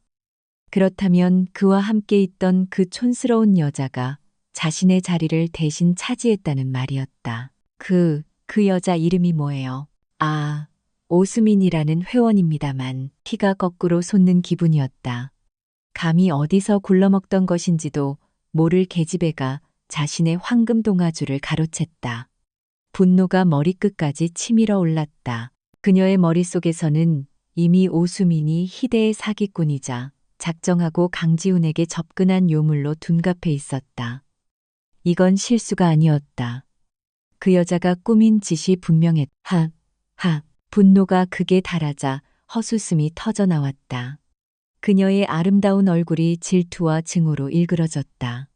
그렇다면 그와 함께 있던 그 촌스러운 여자가 자신의 자리를 대신 차지했다는 말이었다. 그 여자 이름이 뭐예요? 아, 오수민이라는 회원입니다만 피가 거꾸로 솟는 기분이었다. 감히 어디서 굴러먹던 것인지도 모를 계집애가 자신의 황금 동아줄을 가로챘다. 분노가 머리끝까지 치밀어 올랐다. 그녀의 머릿속에서는 이미 오수민이 희대의 사기꾼이자 작정하고 강지훈에게 접근한 요물로 둔갑해 있었다. 이건 실수가 아니었다. 그 여자가 꾸민 짓이 분명했다. 분노가 극에 달하자 헛웃음이 터져 나왔다. 그녀의 아름다운 얼굴이 질투와 증오로 일그러졌다.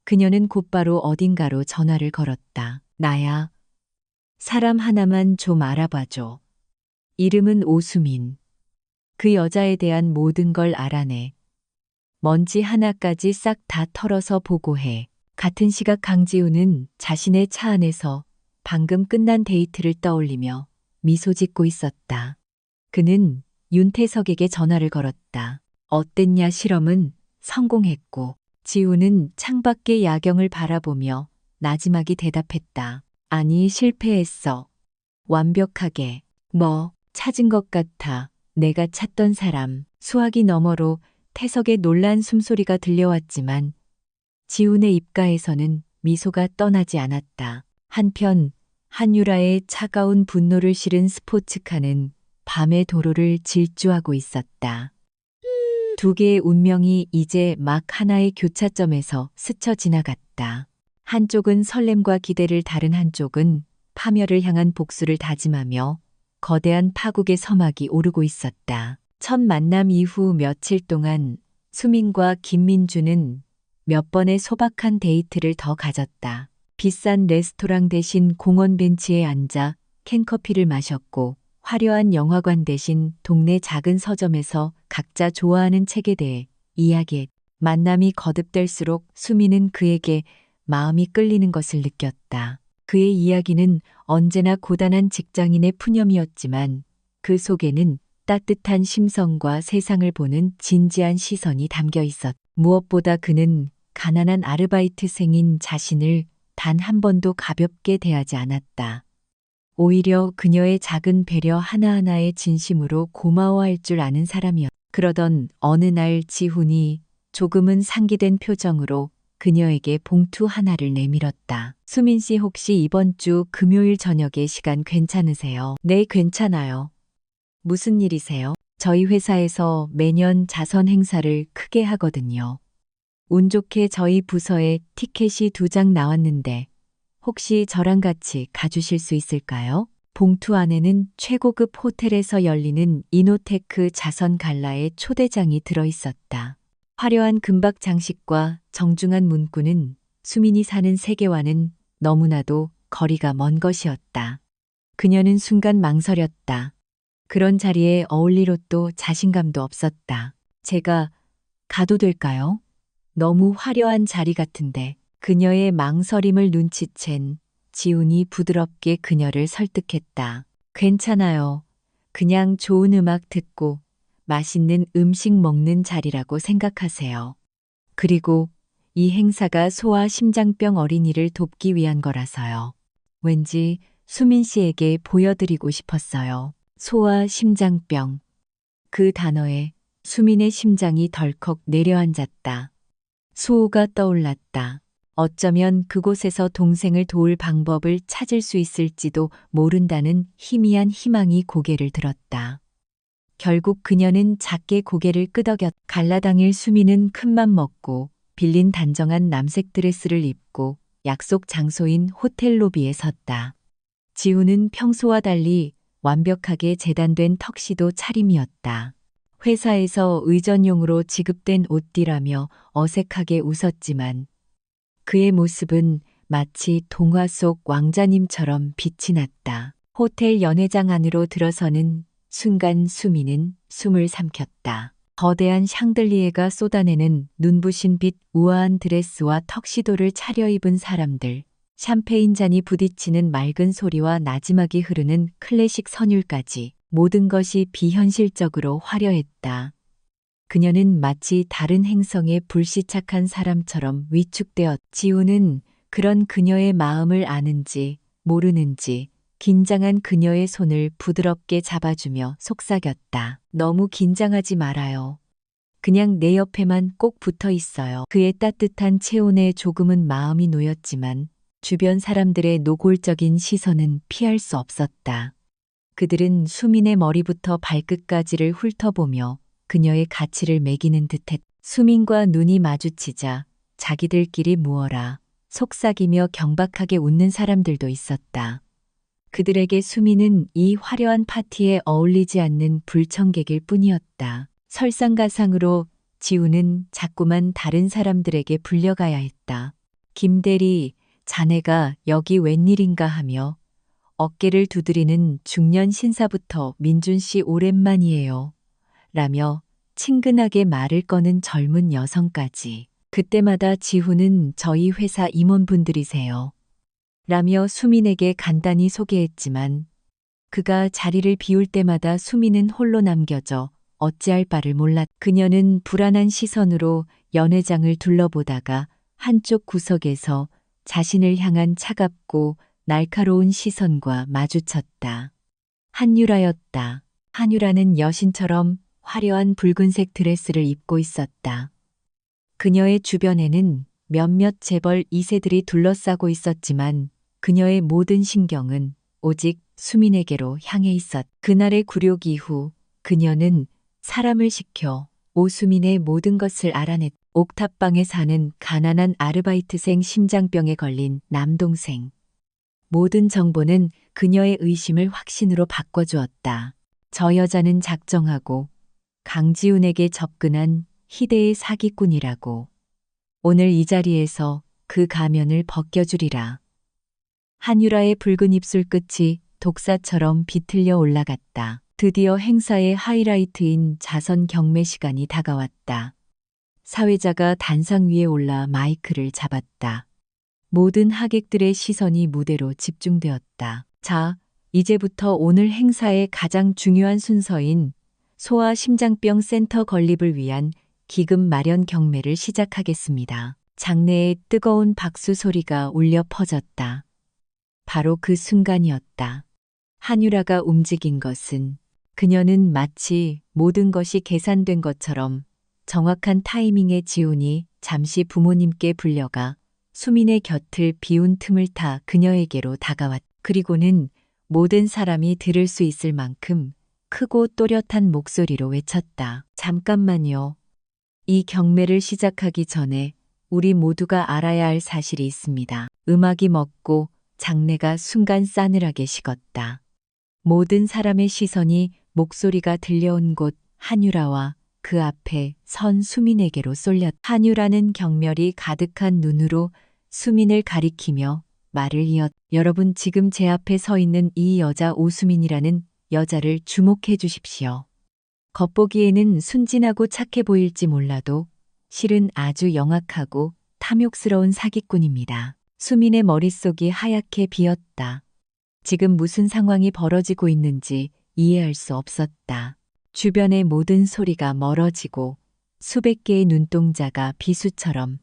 그녀는 곧바로 어딘가로 전화를 걸었다. 나야. 사람 하나만 좀 알아봐줘. 이름은 오수민. 그 여자에 대한 모든 걸 알아내. 먼지 하나까지 싹 다 털어서 보고해. 같은 시각 강지우는 자신의 차 안에서 방금 끝난 데이트를 떠올리며 미소 짓고 있었다. 그는 윤태석에게 전화를 걸었다. 어땠냐 실험은 성공했고 지우는 창밖의 야경을 바라보며 나지막이 대답했다. 아니 실패했어. 완벽하게. 뭐 찾은 것 같아. 내가 찾던 사람. 수화기 너머로 태석의 놀란 숨소리가 들려왔지만 지훈의 입가에서는 미소가 떠나지 않았다. 한편 한유라의 차가운 분노를 실은 스포츠카는 밤의 도로를 질주하고 있었다. 두 개의 운명이 이제 막 하나의 교차점에서 스쳐 지나갔다. 한쪽은 설렘과 기대를, 다른 한쪽은 파멸을 향한 복수를 다짐하며 거대한 파국의 서막이 오르고 있었다. 첫 만남 이후 며칠 동안 수민과 김민주는 몇 번의 소박한 데이트를 더 가졌다. 비싼 레스토랑 대신 공원 벤치에 앉아 캔커피를 마셨고 화려한 영화관 대신 동네 작은 서점에서 각자 좋아하는 책에 대해 이야기했. 만남이 거듭될수록 수민은 그에게 마음이 끌리는 것을 느꼈다. 그의 이야기는 언제나 고단한 직장인의 푸념이었지만 그 속에는 따뜻한 심성과 세상을 보는 진지한 시선이 담겨 있었다. 무엇보다 그는 가난한 아르바이트생인 자신을 단 한 번도 가볍게 대하지 않았다. 오히려 그녀의 작은 배려 하나하나에 진심으로 고마워할 줄 아는 사람이었다. 그러던 어느 날 지훈이 조금은 상기된 표정으로 그녀에게 봉투 하나를 내밀었다. 수민 씨 혹시 이번 주 금요일 저녁에 시간 괜찮으세요? 네, 괜찮아요. 무슨 일이세요? 저희 회사에서 매년 자선 행사를 크게 하거든요. 운 좋게 저희 부서에 티켓이 2장 나왔는데 혹시 저랑 같이 가주실 수 있을까요? 봉투 안에는 최고급 호텔에서 열리는 이노테크 자선 갈라의 초대장이 들어있었다. 화려한 금박 장식과 정중한 문구는 수민이 사는 세계와는 너무나도 거리가 먼 것이었다. 그녀는 순간 망설였다. 그런 자리에 어울릴 옷도 자신감도 없었다. 제가 가도 될까요? 너무 화려한 자리 같은데. 그녀의 망설임을 눈치챈 지훈이 부드럽게 그녀를 설득했다. 괜찮아요. 그냥 좋은 음악 듣고 맛있는 음식 먹는 자리라고 생각하세요. 그리고 이 행사가 소아 심장병 어린이를 돕기 위한 거라서요. 왠지 수민 씨에게 보여드리고 싶었어요. 소아 심장병. 그 단어에 수민의 심장이 덜컥 내려앉았다. 수호가 떠올랐다. 어쩌면 그곳에서 동생을 도울 방법을 찾을 수 있을지도 모른다는 희미한 희망이 고개를 들었다. 결국 그녀는 작게 고개를 끄덕였. 갈라 당일 수민은 큰맘 먹고 빌린 단정한 남색 드레스를 입고 약속 장소인 호텔 로비에 섰다. 지우는 평소와 달리 완벽하게 재단된 턱시도 차림이었다. 회사에서 의전용으로 지급된 옷띠라며 어색하게 웃었지만 그의 모습은 마치 동화 속 왕자님처럼 빛이 났다. 호텔 연회장 안으로 들어서는 순간 수민은 숨을 삼켰다. 거대한 샹들리에가 쏟아내는 눈부신 빛, 우아한 드레스와 턱시도를 차려입은 사람들, 샴페인 잔이 부딪히는 맑은 소리와 나지막이 흐르는 클래식 선율까지 모든 것이 비현실적으로 화려했다. 그녀는 마치 다른 행성의 불시착한 사람처럼 위축되었. 지우는 그런 그녀의 마음을 아는지 모르는지 긴장한 그녀의 손을 부드럽게 잡아주며 속삭였다. 너무 긴장하지 말아요. 그냥 내 옆에만 꼭 붙어 있어요. 그의 따뜻한 체온에 조금은 마음이 놓였지만 주변 사람들의 노골적인 시선은 피할 수 없었다. 그들은 수민의 머리부터 발끝까지를 훑어보며 그녀의 가치를 매기는 듯했. 수민과 눈이 마주치자 자기들끼리 무어라 속삭이며 경박하게 웃는 사람들도 있었다. 그들에게 수민은 이 화려한 파티에 어울리지 않는 불청객일 뿐이었다. 설상가상으로 지우는 자꾸만 다른 사람들에게 불려가야 했다. 김대리, 자네가 여기 웬일인가 하며 어깨를 두드리는 중년 신사부터 민준 씨 오랜만이에요. 라며 친근하게 말을 꺼는 젊은 여성까지. 그때마다 지훈은 저희 회사 임원분들이세요. 라며 수민에게 간단히 소개했지만 그가 자리를 비울 때마다 수민은 홀로 남겨져 어찌할 바를 몰랐. 그녀는 불안한 시선으로 연회장을 둘러보다가 한쪽 구석에서 자신을 향한 차갑고 날카로운 시선과 마주쳤다. 한유라였다. 한유라는 여신처럼 화려한 붉은색 드레스를 입고 있었다. 그녀의 주변에는 몇몇 재벌 2세들이 둘러싸고 있었지만 그녀의 모든 신경은 오직 수민에게로 향해 있었다. 그날의 굴욕 이후 그녀는 사람을 시켜 오수민의 모든 것을 알아냈다. 옥탑방에 사는 가난한 아르바이트생 심장병에 걸린 남동생. 모든 정보는 그녀의 의심을 확신으로 바꿔주었다. 저 여자는 작정하고 강지훈에게 접근한 희대의 사기꾼이라고. 오늘 이 자리에서 그 가면을 벗겨주리라. 한유라의 붉은 입술 끝이 독사처럼 비틀려 올라갔다. 드디어 행사의 하이라이트인 자선 경매 시간이 다가왔다. 사회자가 단상 위에 올라 마이크를 잡았다. 모든 하객들의 시선이 무대로 집중되었다. 자, 이제부터 오늘 행사의 가장 중요한 순서인 소아심장병 센터 건립을 위한 기금 마련 경매를 시작하겠습니다. 장내에 뜨거운 박수 소리가 울려 퍼졌다. 바로 그 순간이었다. 한유라가 움직인 것은 그녀는 마치 모든 것이 계산된 것처럼 정확한 타이밍에 지훈이 잠시 부모님께 불려가 수민의 곁을 비운 틈을 타 그녀에게로 다가왔다. 그리고는 모든 사람이 들을 수 있을 만큼 크고 또렷한 목소리로 외쳤다. 잠깐만요. 이 경매를 시작하기 전에 우리 모두가 알아야 할 사실이 있습니다. 음악이 멎고 장내가 순간 싸늘하게 식었다. 모든 사람의 시선이 목소리가 들려온 곳 한유라와 그 앞에 선 수민에게로 쏠렸다. 한유라는 경멸이 가득한 눈으로 수민을 가리키며 말을 이었다. 여러분, 지금 제 앞에 서 있는 이 여자 오수민이라는 여자를 주목해 주십시오. 겉보기에는 순진하고 착해 보일지 몰라도 실은 아주 영악하고 탐욕스러운 사기꾼입니다. 수민의 머릿속이 하얗게 비었다. 지금 무슨 상황이 벌어지고 있는지 이해할 수 없었다. 주변의 모든 소리가 멀어지고 수백 개의 눈동자가 비수처럼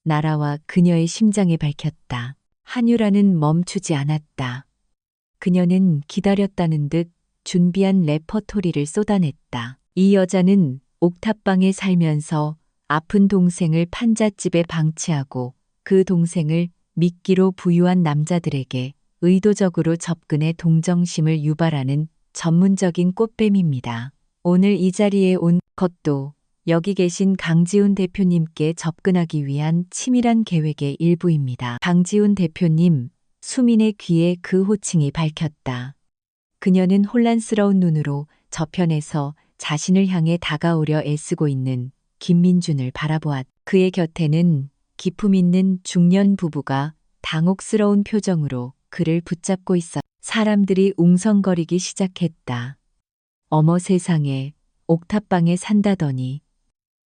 날아와 그녀의 심장에 밝혔다. 한유라는 멈추지 않았다. 그녀는 기다렸다는 듯 준비한 레퍼토리를 쏟아냈다. 이 여자는 옥탑방에 살면서 아픈 동생을 판잣집에 방치하고 그 동생을 미끼로 부유한 남자들에게 의도적으로 접근해 동정심을 유발하는 전문적인 꽃뱀입니다. 오늘 이 자리에 온 것도 여기 계신 강지훈 대표님께 접근하기 위한 치밀한 계획의 일부입니다. 강지훈 대표님, 수민의 귀에 그 호칭이 밝혔다. 그녀는 혼란스러운 눈으로 저편에서 자신을 향해 다가오려 애쓰고 있는 김민준을 바라보았다. 그의 곁에는 기품 있는 중년 부부가 당혹스러운 표정으로 그를 붙잡고 있었다. 사람들이 웅성거리기 시작했다. 어머 세상에, 옥탑방에 산다더니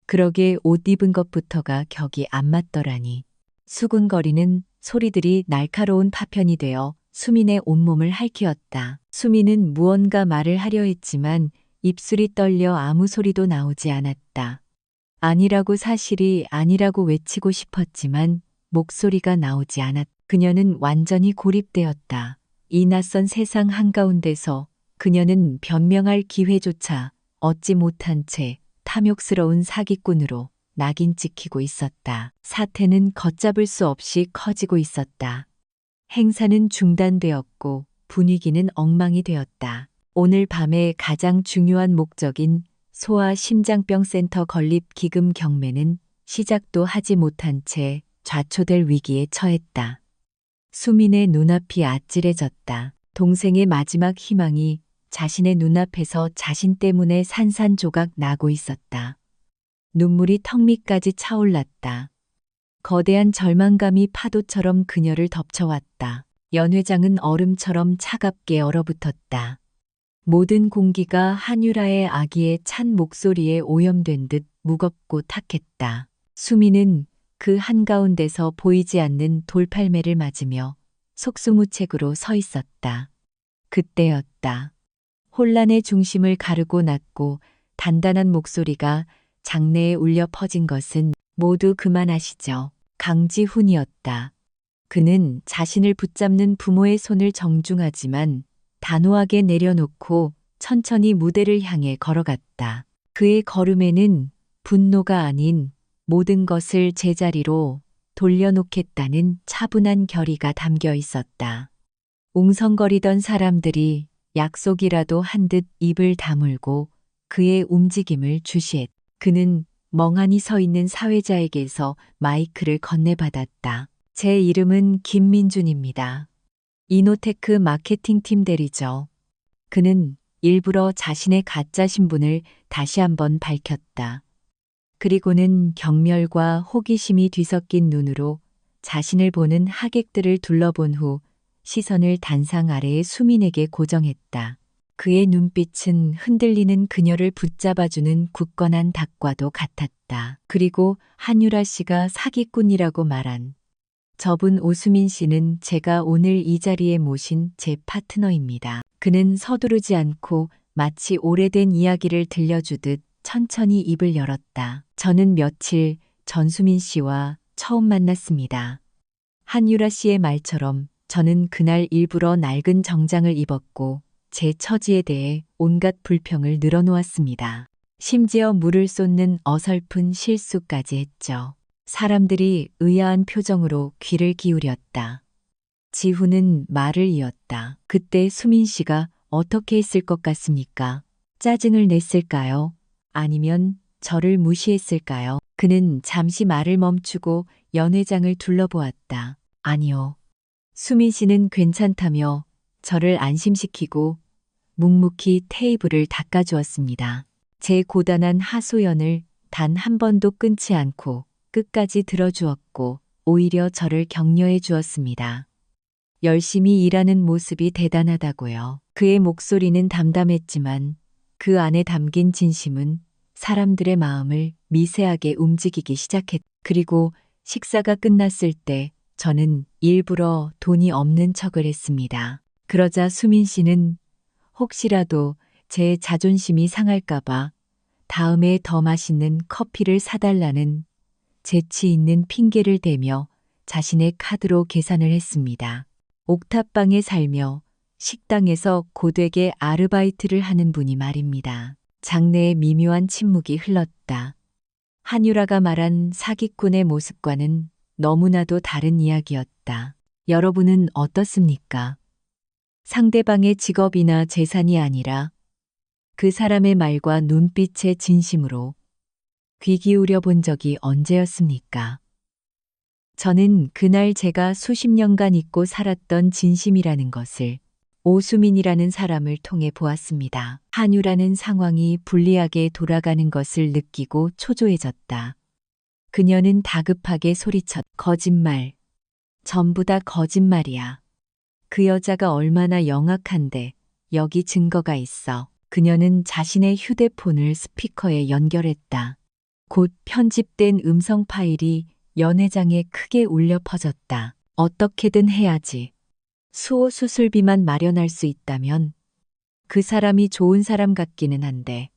그러게 옷 입은 것부터가 격이 안 맞더라니. 수군거리는 소리들이 날카로운 파편이 되어 수민의 온몸을 핥히었다. 수민은 무언가 말을 하려 했지만 입술이 떨려 아무 소리도 나오지 않았다. 아니라고, 사실이 아니라고 외치고 싶었지만 목소리가 나오지 않았다. 그녀는 완전히 고립되었다. 이 낯선 세상 한가운데서 그녀는 변명할 기회조차 얻지 못한 채 탐욕스러운 사기꾼으로 낙인 찍히고 있었다. 사태는 걷잡을 수 없이 커지고 있었다. 행사는 중단되었고 분위기는 엉망이 되었다. 오늘 밤의 가장 중요한 목적인 소아심장병 센터 건립 기금 경매는 시작도 하지 못한 채 좌초될 위기에 처했다. 수민의 눈앞이 아찔해졌다. 동생의 마지막 희망이 자신의 눈앞에서 자신 때문에 산산조각 나고 있었다. 눈물이 턱 밑까지 차올랐다. 거대한 절망감이 파도처럼 그녀를 덮쳐왔다. 연 회장은 얼음처럼 차갑게 얼어붙었다. 모든 공기가 한유라의 아기의 찬 목소리에 오염된 듯 무겁고 탁했다. 수미는 그 한가운데서 보이지 않는 돌팔매를 맞으며 속수무책으로 서 있었다. 그때였다. 혼란의 중심을 가르고 났고 단단한 목소리가 장내에 울려 퍼진 것은 모두 그만하시죠. 강지훈이었다. 그는 자신을 붙잡는 부모의 손을 정중하지만 단호하게 내려놓고 천천히 무대를 향해 걸어갔다. 그의 걸음에는 분노가 아닌 모든 것을 제자리로 돌려놓겠다는 차분한 결의가 담겨 있었다. 웅성거리던 사람들이 약속이라도 한 듯 입을 다물고 그의 움직임을 주시했다. 그는 멍하니 서 있는 사회자에게서 마이크를 건네받았다. 제 이름은 김민준입니다. 이노테크 마케팅팀 대리죠. 그는 일부러 자신의 가짜 신분을 다시 한번 밝혔다. 그리고는 경멸과 호기심이 뒤섞인 눈으로 자신을 보는 하객들을 둘러본 후 시선을 단상 아래의 수민에게 고정했다. 그의 눈빛은 흔들리는 그녀를 붙잡아주는 굳건한 닭과도 같았다. 그리고 한유라 씨가 사기꾼이라고 말한 저분 오수민 씨는 제가 오늘 이 자리에 모신 제 파트너입니다. 그는 서두르지 않고 마치 오래된 이야기를 들려주듯 천천히 입을 열었다. 저는 며칠 전수민 씨와 처음 만났습니다. 한유라 씨의 말처럼 저는 그날 일부러 낡은 정장을 입었고 제 처지에 대해 온갖 불평을 늘어놓았습니다. 심지어 물을 쏟는 어설픈 실수까지 했죠. 사람들이 의아한 표정으로 귀를 기울였다. 지훈은 말을 이었다. 그때 수민 씨가 어떻게 했을 것 같습니까? 짜증을 냈을까요? 아니면 저를 무시했을까요? 그는 잠시 말을 멈추고 연 회장을 둘러보았다. 아니요. 수민 씨는 괜찮다며 저를 안심시키고 묵묵히 테이블을 닦아주었습니다. 제 고단한 하소연을 단 한 번도 끊지 않고 끝까지 들어주었고 오히려 저를 격려해 주었습니다. 열심히 일하는 모습이 대단하다고요. 그의 목소리는 담담했지만 그 안에 담긴 진심은 사람들의 마음을 미세하게 움직이기 시작했. 그리고 식사가 끝났을 때 저는 일부러 돈이 없는 척을 했습니다. 그러자 수민 씨는 혹시라도 제 자존심이 상할까봐 다음에 더 맛있는 커피를 사달라는 재치 있는 핑계를 대며 자신의 카드로 계산을 했습니다. 옥탑방에 살며 식당에서 고되게 아르바이트를 하는 분이 말입니다. 장내에 미묘한 침묵이 흘렀다. 한유라가 말한 사기꾼의 모습과는 너무나도 다른 이야기였다. 여러분은 어떻습니까? 상대방의 직업이나 재산이 아니라 그 사람의 말과 눈빛의 진심으로 귀 기울여 본 적이 언제였습니까? 저는 그날 제가 수십 년간 잊고 살았던 진심이라는 것을 오수민이라는 사람을 통해 보았습니다. 한유라는 상황이 불리하게 돌아가는 것을 느끼고 초조해졌다. 그녀는 다급하게 소리쳤. 거짓말. 전부 다 거짓말이야. 그 여자가 얼마나 영악한데 여기 증거가 있어. 그녀는 자신의 휴대폰을 스피커에 연결했다. 곧 편집된 음성 파일이 연 회장에 크게 울려 퍼졌다. 어떻게든 해야지. 수호 수술비만 마련할 수 있다면 그 사람이 좋은 사람 같기는 한데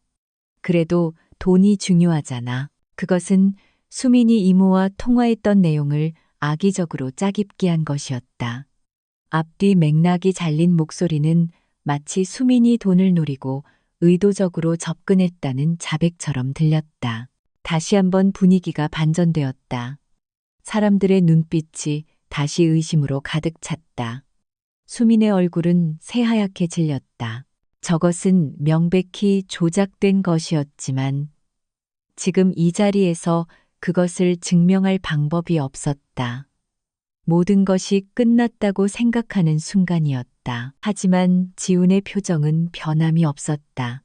그래도 돈이 중요하잖아. 그것은 수민이 이모와 통화했던 내용을 악의적으로 짜깁기 한 것이었다. 앞뒤 맥락이 잘린 목소리는 마치 수민이 돈을 노리고 의도적으로 접근했다는 자백처럼 들렸다. 다시 한번 분위기가 반전되었다. 사람들의 눈빛이 다시 의심으로 가득 찼다. 수민의 얼굴은 새하얗게 질렸다. 저것은 명백히 조작된 것이었지만 지금 이 자리에서 그것을 증명할 방법이 없었다. 모든 것이 끝났다고 생각하는 순간이었다. 하지만 지훈의 표정은 변함이 없었다.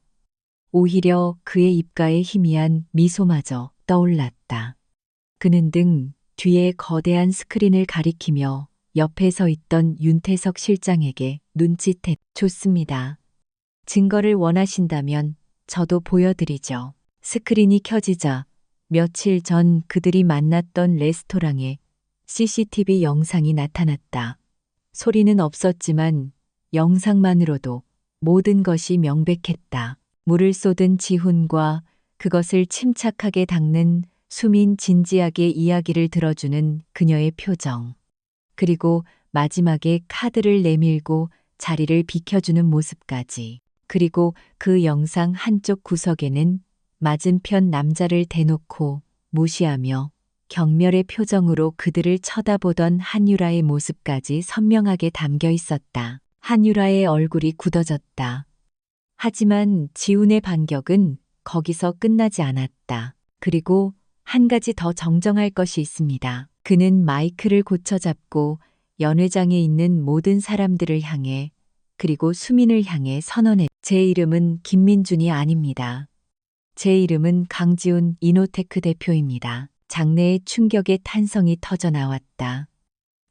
오히려 그의 입가에 희미한 미소마저 떠올랐다. 그는 등 뒤에 거대한 스크린을 가리키며 옆에 서 있던 윤태석 실장에게 눈짓해 줬습니다. 증거를 원하신다면 저도 보여드리죠. 스크린이 켜지자 며칠 전 그들이 만났던 레스토랑에 CCTV 영상이 나타났다. 소리는 없었지만 영상만으로도 모든 것이 명백했다. 물을 쏟은 지훈과 그것을 침착하게 닦는 수민, 진지하게 이야기를 들어주는 그녀의 표정. 그리고 마지막에 카드를 내밀고 자리를 비켜주는 모습까지. 그리고 그 영상 한쪽 구석에는 맞은편 남자를 대놓고 무시하며 경멸의 표정으로 그들을 쳐다보던 한유라의 모습까지 선명하게 담겨 있었다. 한유라의 얼굴이 굳어졌다. 하지만 지훈의 반격은 거기서 끝나지 않았다. 그리고 한 가지 더 정정할 것이 있습니다. 그는 마이크를 고쳐잡고 연회장에 있는 모든 사람들을 향해 그리고 수민을 향해 선언했다. 제 이름은 김민준이 아닙니다. 제 이름은 강지훈 이노테크 대표입니다. 장내에 충격의 탄성이 터져 나왔다.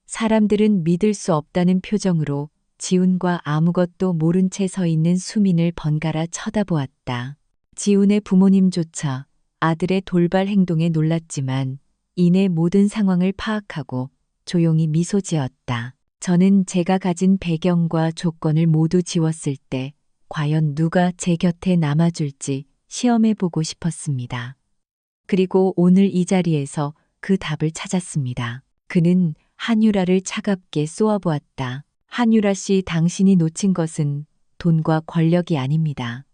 사람들은 믿을 수 없다는 표정으로 지훈과 아무것도 모른 채 서 있는 수민을 번갈아 쳐다보았다. 지훈의 부모님조차 아들의 돌발 행동에 놀랐지만 이내 모든 상황을 파악하고 조용히 미소 지었다. 저는 제가 가진 배경과 조건을 모두 지웠을 때 과연 누가 제 곁에 남아줄지 시험해보고 싶었습니다. 그리고 오늘 이 자리에서 그 답을 찾았습니다. 그는 한유라를 차갑게 쏘아보았다. 한유라 씨, 당신이 놓친 것은 돈과 권력이 아닙니다.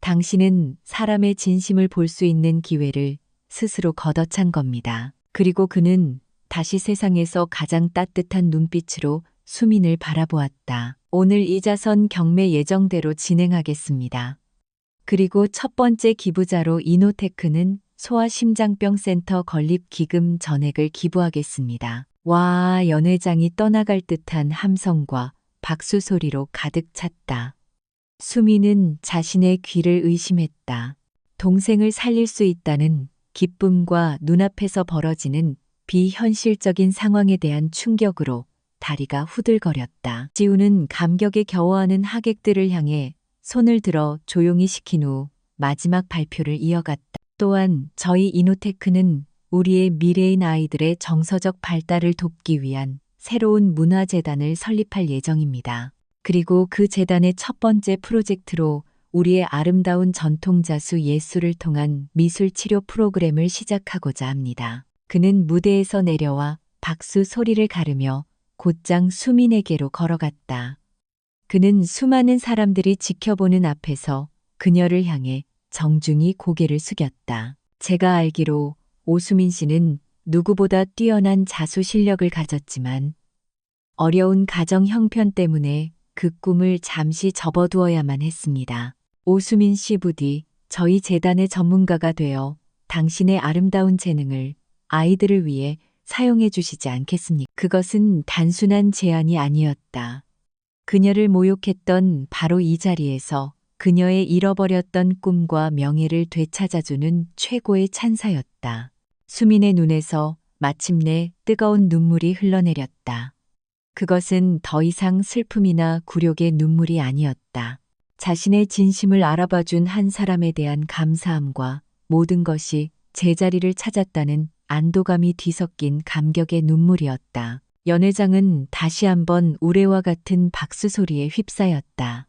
당신은 사람의 진심을 볼 수 있는 기회를 스스로 걷어찬 겁니다. 그리고 그는 다시 세상에서 가장 따뜻한 눈빛으로 수민을 바라보았다. 오늘 이자선 경매 예정대로 진행하겠습니다. 그리고 첫 번째 기부자로 이노테크는 소아심장병 센터 건립 기금 전액을 기부하겠습니다. 와, 연회장이 떠나갈 듯한 함성과 박수 소리로 가득 찼다. 수민은 자신의 귀를 의심했다. 동생을 살릴 수 있다는 기쁨과 눈앞에서 벌어지는 비현실적인 상황에 대한 충격으로 다리가 후들거렸다. 지우는 감격에 겨워하는 하객들을 향해 손을 들어 조용히 시킨 후 마지막 발표를 이어갔다. 또한 저희 이노테크는 우리의 미래인 아이들의 정서적 발달을 돕기 위한 새로운 문화재단을 설립할 예정입니다. 그리고 그 재단의 첫 번째 프로젝트로 우리의 아름다운 전통자수 예술을 통한 미술치료 프로그램을 시작하고자 합니다. 그는 무대에서 내려와 박수 소리를 가르며 곧장 수민에게로 걸어갔다. 그는 수많은 사람들이 지켜보는 앞에서 그녀를 향해 정중히 고개를 숙였다. 제가 알기로 오수민 씨는 누구보다 뛰어난 자수 실력을 가졌지만 어려운 가정 형편 때문에 그 꿈을 잠시 접어두어야만 했습니다. 오수민 씨 부디 저희 재단의 전문가가 되어 당신의 아름다운 재능을 아이들을 위해 사용해 주시지 않겠습니까? 그것은 단순한 제안이 아니었다. 그녀를 모욕했던 바로 이 자리에서 그녀의 잃어버렸던 꿈과 명예를 되찾아주는 최고의 찬사였다. 수민의 눈에서 마침내 뜨거운 눈물이 흘러내렸다. 그것은 더 이상 슬픔이나 굴욕의 눈물이 아니었다. 자신의 진심을 알아봐준 한 사람에 대한 감사함과 모든 것이 제자리를 찾았다는 안도감이 뒤섞인 감격의 눈물이었다. 연회장은 다시 한번 우레와 같은 박수 소리에 휩싸였다.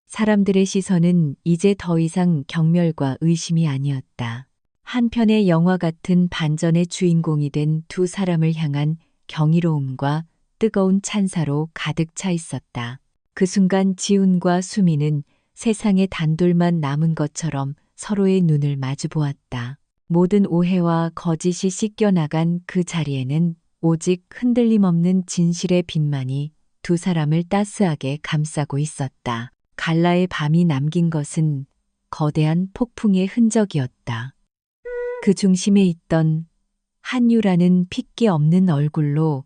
사람들의 시선은 이제 더 이상 경멸과 의심이 아니었다. 한편의 영화 같은 반전의 주인공이 된 두 사람을 향한 경이로움과 뜨거운 찬사로 가득 차 있었다. 그 순간 지훈과 수민은 세상에 단둘만 남은 것처럼 서로의 눈을 마주 보았다. 모든 오해와 거짓이 씻겨나간 그 자리에는 오직 흔들림 없는 진실의 빛만이 두 사람을 따스하게 감싸고 있었다. 갈라의 밤이 남긴 것은 거대한 폭풍의 흔적이었다. 그 중심에 있던 한유라는 핏기 없는 얼굴로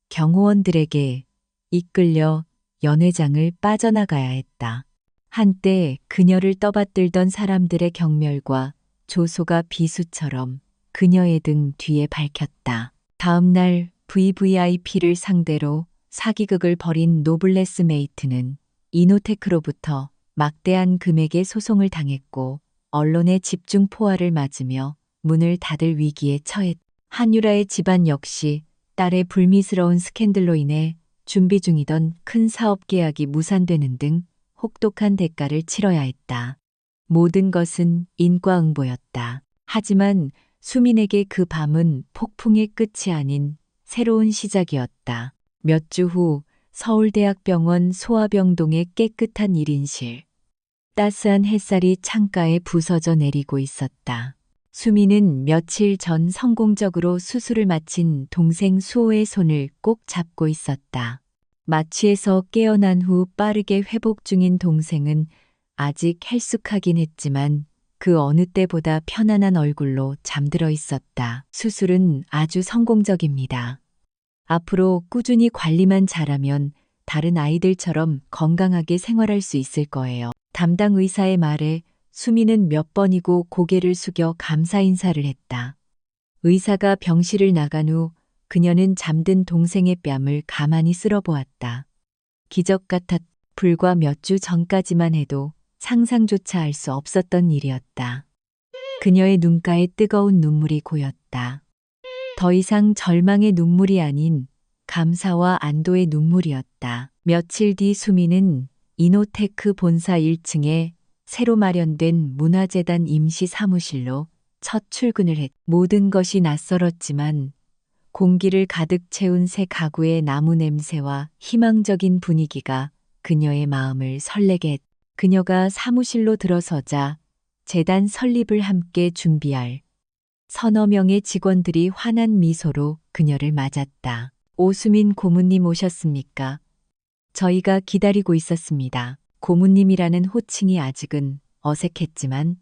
경호원들에게 이끌려 연회장을 빠져나가야 했다. 한때 그녀를 떠받들던 사람들의 경멸과 조소가 비수처럼 그녀의 등 뒤에 밝혔다. 다음 날 VVIP를 상대로 사기극을 벌인 노블레스 메이트는 이노테크로부터 막대한 금액의 소송을 당했고 언론의 집중 포화를 맞으며 문을 닫을 위기에 처했다. 한유라의 집안 역시 딸의 불미스러운 스캔들로 인해 준비 중이던 큰 사업 계약이 무산되는 등 혹독한 대가를 치러야 했다. 모든 것은 인과응보였다. 하지만 수민에게 그 밤은 폭풍의 끝이 아닌 새로운 시작이었다. 몇 주 후 서울대학병원 소아병동의 깨끗한 1인실. 따스한 햇살이 창가에 부서져 내리고 있었다. 수민은 며칠 전 성공적으로 수술을 마친 동생 수호의 손을 꼭 잡고 있었다. 마취에서 깨어난 후 빠르게 회복 중인 동생은 아직 헬쑥하긴 했지만 그 어느 때보다 편안한 얼굴로 잠들어 있었다. 수술은 아주 성공적입니다. 앞으로 꾸준히 관리만 잘하면 다른 아이들처럼 건강하게 생활할 수 있을 거예요. 담당 의사의 말에 수민은 몇 번이고 고개를 숙여 감사 인사를 했다. 의사가 병실을 나간 후 그녀는 잠든 동생의 뺨을 가만히 쓸어보았다. 기적 같았. 불과 몇 주 전까지만 해도 상상조차 할 수 없었던 일이었다. 그녀의 눈가에 뜨거운 눈물이 고였다. 더 이상 절망의 눈물이 아닌 감사와 안도의 눈물이었다. 며칠 뒤 수민은 이노테크 본사 1층에 새로 마련된 문화재단 임시 사무실로 첫 출근을 했다. 모든 것이 낯설었지만 공기를 가득 채운 새 가구의 나무 냄새와 희망적인 분위기가 그녀의 마음을 설레게 했다. 그녀가 사무실로 들어서자 재단 설립을 함께 준비할 서너 명의 직원들이 환한 미소로 그녀를 맞았다. 오수민 고문님 오셨습니까? 저희가 기다리고 있었습니다. 고문님이라는 호칭이 아직은 어색했지만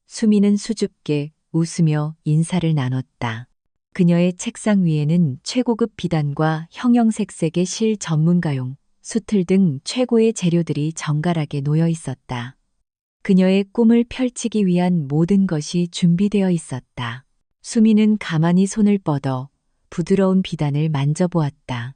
수민은 수줍게 웃으며 인사를 나눴다. 그녀의 책상 위에는 최고급 비단과 형형색색의 실 전문가용, 수틀 등 최고의 재료들이 정갈하게 놓여 있었다. 그녀의 꿈을 펼치기 위한 모든 것이 준비되어 있었다. 수민은 가만히 손을 뻗어 부드러운 비단을 만져보았다.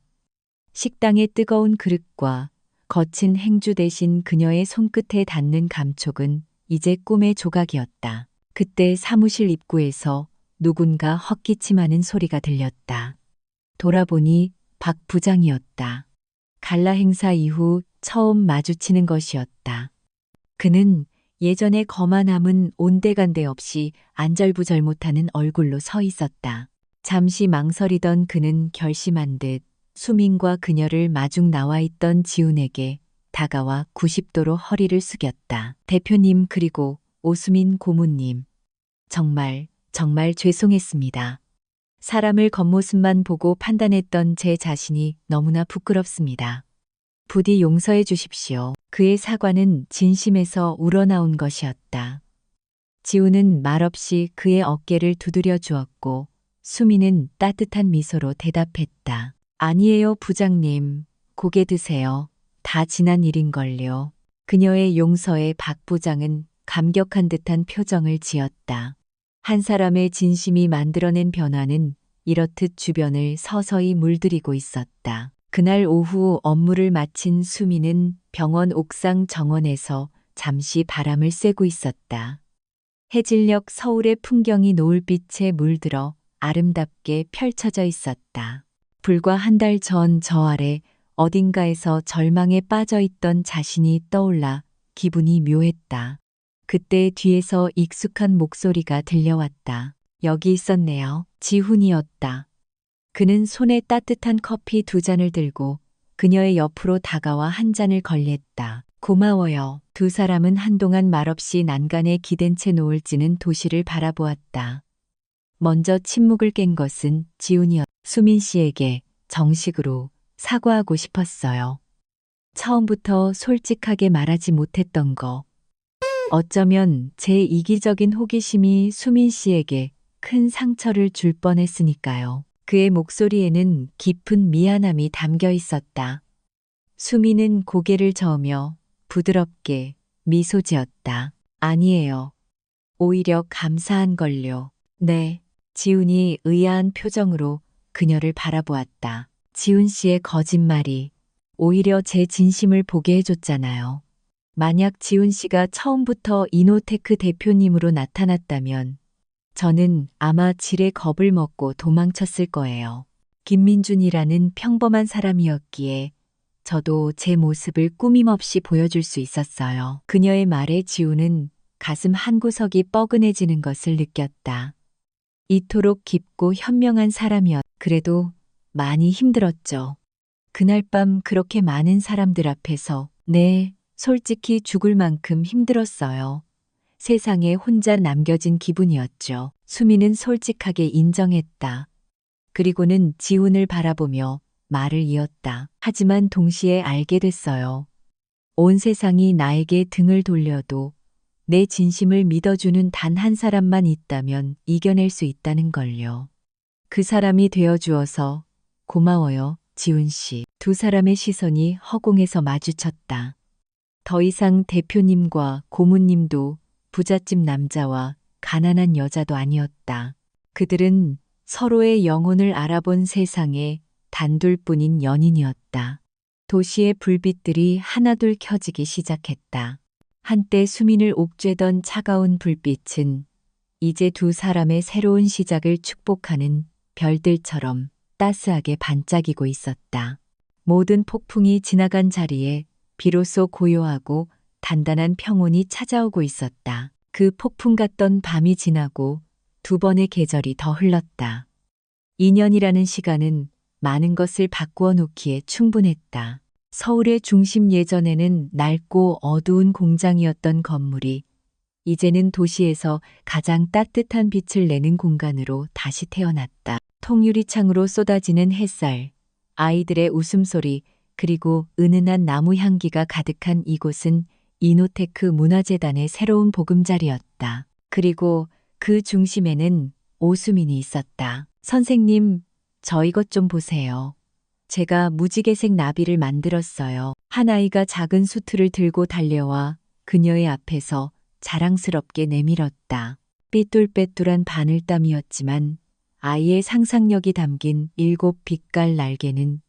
식당의 뜨거운 그릇과 거친 행주 대신 그녀의 손끝에 닿는 감촉은 이제 꿈의 조각이었다. 그때 사무실 입구에서 누군가 헛기침하는 소리가 들렸다. 돌아보니 박 부장이었다. 갈라 행사 이후 처음 마주치는 것이었다. 그는 예전에 거만함은 온데간데 없이 안절부절 못하는 얼굴로 서 있었다. 잠시 망설이던 그는 결심한 듯 수민과 그녀를 마중 나와 있던 지훈에게 다가와 90도로 허리를 숙였다. 대표님 그리고 오수민 고문님. 정말 죄송했습니다. 사람을 겉모습만 보고 판단했던 제 자신이 너무나 부끄럽습니다. 부디 용서해 주십시오. 그의 사과는 진심에서 우러나온 것이었다. 지우는 말없이 그의 어깨를 두드려 주었고 수미는 따뜻한 미소로 대답했다. 아니에요 부장님. 고개 드세요. 다 지난 일인걸요. 그녀의 용서에 박 부장은 감격한 듯한 표정을 지었다. 한 사람의 진심이 만들어낸 변화는 이렇듯 주변을 서서히 물들이고 있었다. 그날 오후 업무를 마친 수미는 병원 옥상 정원에서 잠시 바람을 쐬고 있었다. 해질녘 서울의 풍경이 노을빛에 물들어 아름답게 펼쳐져 있었다. 불과 한 달 전 저 아래 어딘가에서 절망에 빠져 있던 자신이 떠올라 기분이 묘했다. 그때 뒤에서 익숙한 목소리가 들려왔다. 여기 있었네요. 지훈이었다. 그는 손에 따뜻한 커피 2잔을 들고 그녀의 옆으로 다가와 한 잔을 건넸다. 고마워요. 두 사람은 한동안 말없이 난간에 기댄 채 노을지는 도시를 바라보았다. 먼저 침묵을 깬 것은 지훈이었다. 수민 씨에게 정식으로 사과하고 싶었어요. 처음부터 솔직하게 말하지 못했던 거. 어쩌면 제 이기적인 호기심이 수민 씨에게 큰 상처를 줄 뻔했으니까요. 그의 목소리에는 깊은 미안함이 담겨 있었다. 수민은 고개를 저으며 부드럽게 미소 지었다. 아니에요. 오히려 감사한 걸요. 네. 지훈이 의아한 표정으로 그녀를 바라보았다. 지훈 씨의 거짓말이 오히려 제 진심을 보게 해줬잖아요. 만약 지훈 씨가 처음부터 이노테크 대표님으로 나타났다면 저는 아마 지레 겁을 먹고 도망쳤을 거예요. 김민준이라는 평범한 사람이었기에 저도 제 모습을 꾸밈없이 보여줄 수 있었어요. 그녀의 말에 지훈은 가슴 한구석이 뻐근해지는 것을 느꼈다. 이토록 깊고 현명한 그래도 많이 힘들었죠. 그날 밤 그렇게 많은 사람들 앞에서 네, 솔직히 죽을 만큼 힘들었어요. 세상에 혼자 남겨진 기분이었죠. 수미는 솔직하게 인정했다. 그리고는 지훈을 바라보며 말을 이었다. 하지만 동시에 알게 됐어요. 온 세상이 나에게 등을 돌려도 내 진심을 믿어주는 단 한 사람만 있다면 이겨낼 수 있다는 걸요. 그 사람이 되어주어서 고마워요, 지훈 씨. 두 사람의 시선이 허공에서 마주쳤다. 더 이상 대표님과 고모님도 부잣집 남자와 가난한 여자도 아니었다. 그들은 서로의 영혼을 알아본 세상의 단둘뿐인 연인이었다. 도시의 불빛들이 하나둘 켜지기 시작했다. 한때 수민을 옥죄던 차가운 불빛은 이제 두 사람의 새로운 시작을 축복하는 별들처럼 따스하게 반짝이고 있었다. 모든 폭풍이 지나간 자리에 비로소 고요하고 단단한 평온이 찾아오고 있었다. 그 폭풍 같던 밤이 지나고 두 번의 계절이 더 흘렀다. 2년이라는 시간은 많은 것을 바꾸어 놓기에 충분했다. 서울의 중심 예전에는 낡고 어두운 공장이었던 건물이 이제는 도시에서 가장 따뜻한 빛을 내는 공간으로 다시 태어났다. 통유리창으로 쏟아지는 햇살, 아이들의 웃음소리, 그리고 은은한 나무 향기가 가득한 이곳은 이노테크 문화재단의 새로운 보금자리였다. 그리고 그 중심에는 오수민이 있었다. 선생님, 저 이것 좀 보세요. 제가 무지개색 나비를 만들었어요. 한 아이가 작은 수트를 들고 달려와 그녀의 앞에서 자랑스럽게 내밀었다. 삐뚤빼뚤한 바늘땀이었지만 아이의 상상력이 담긴 7 빛깔 날개는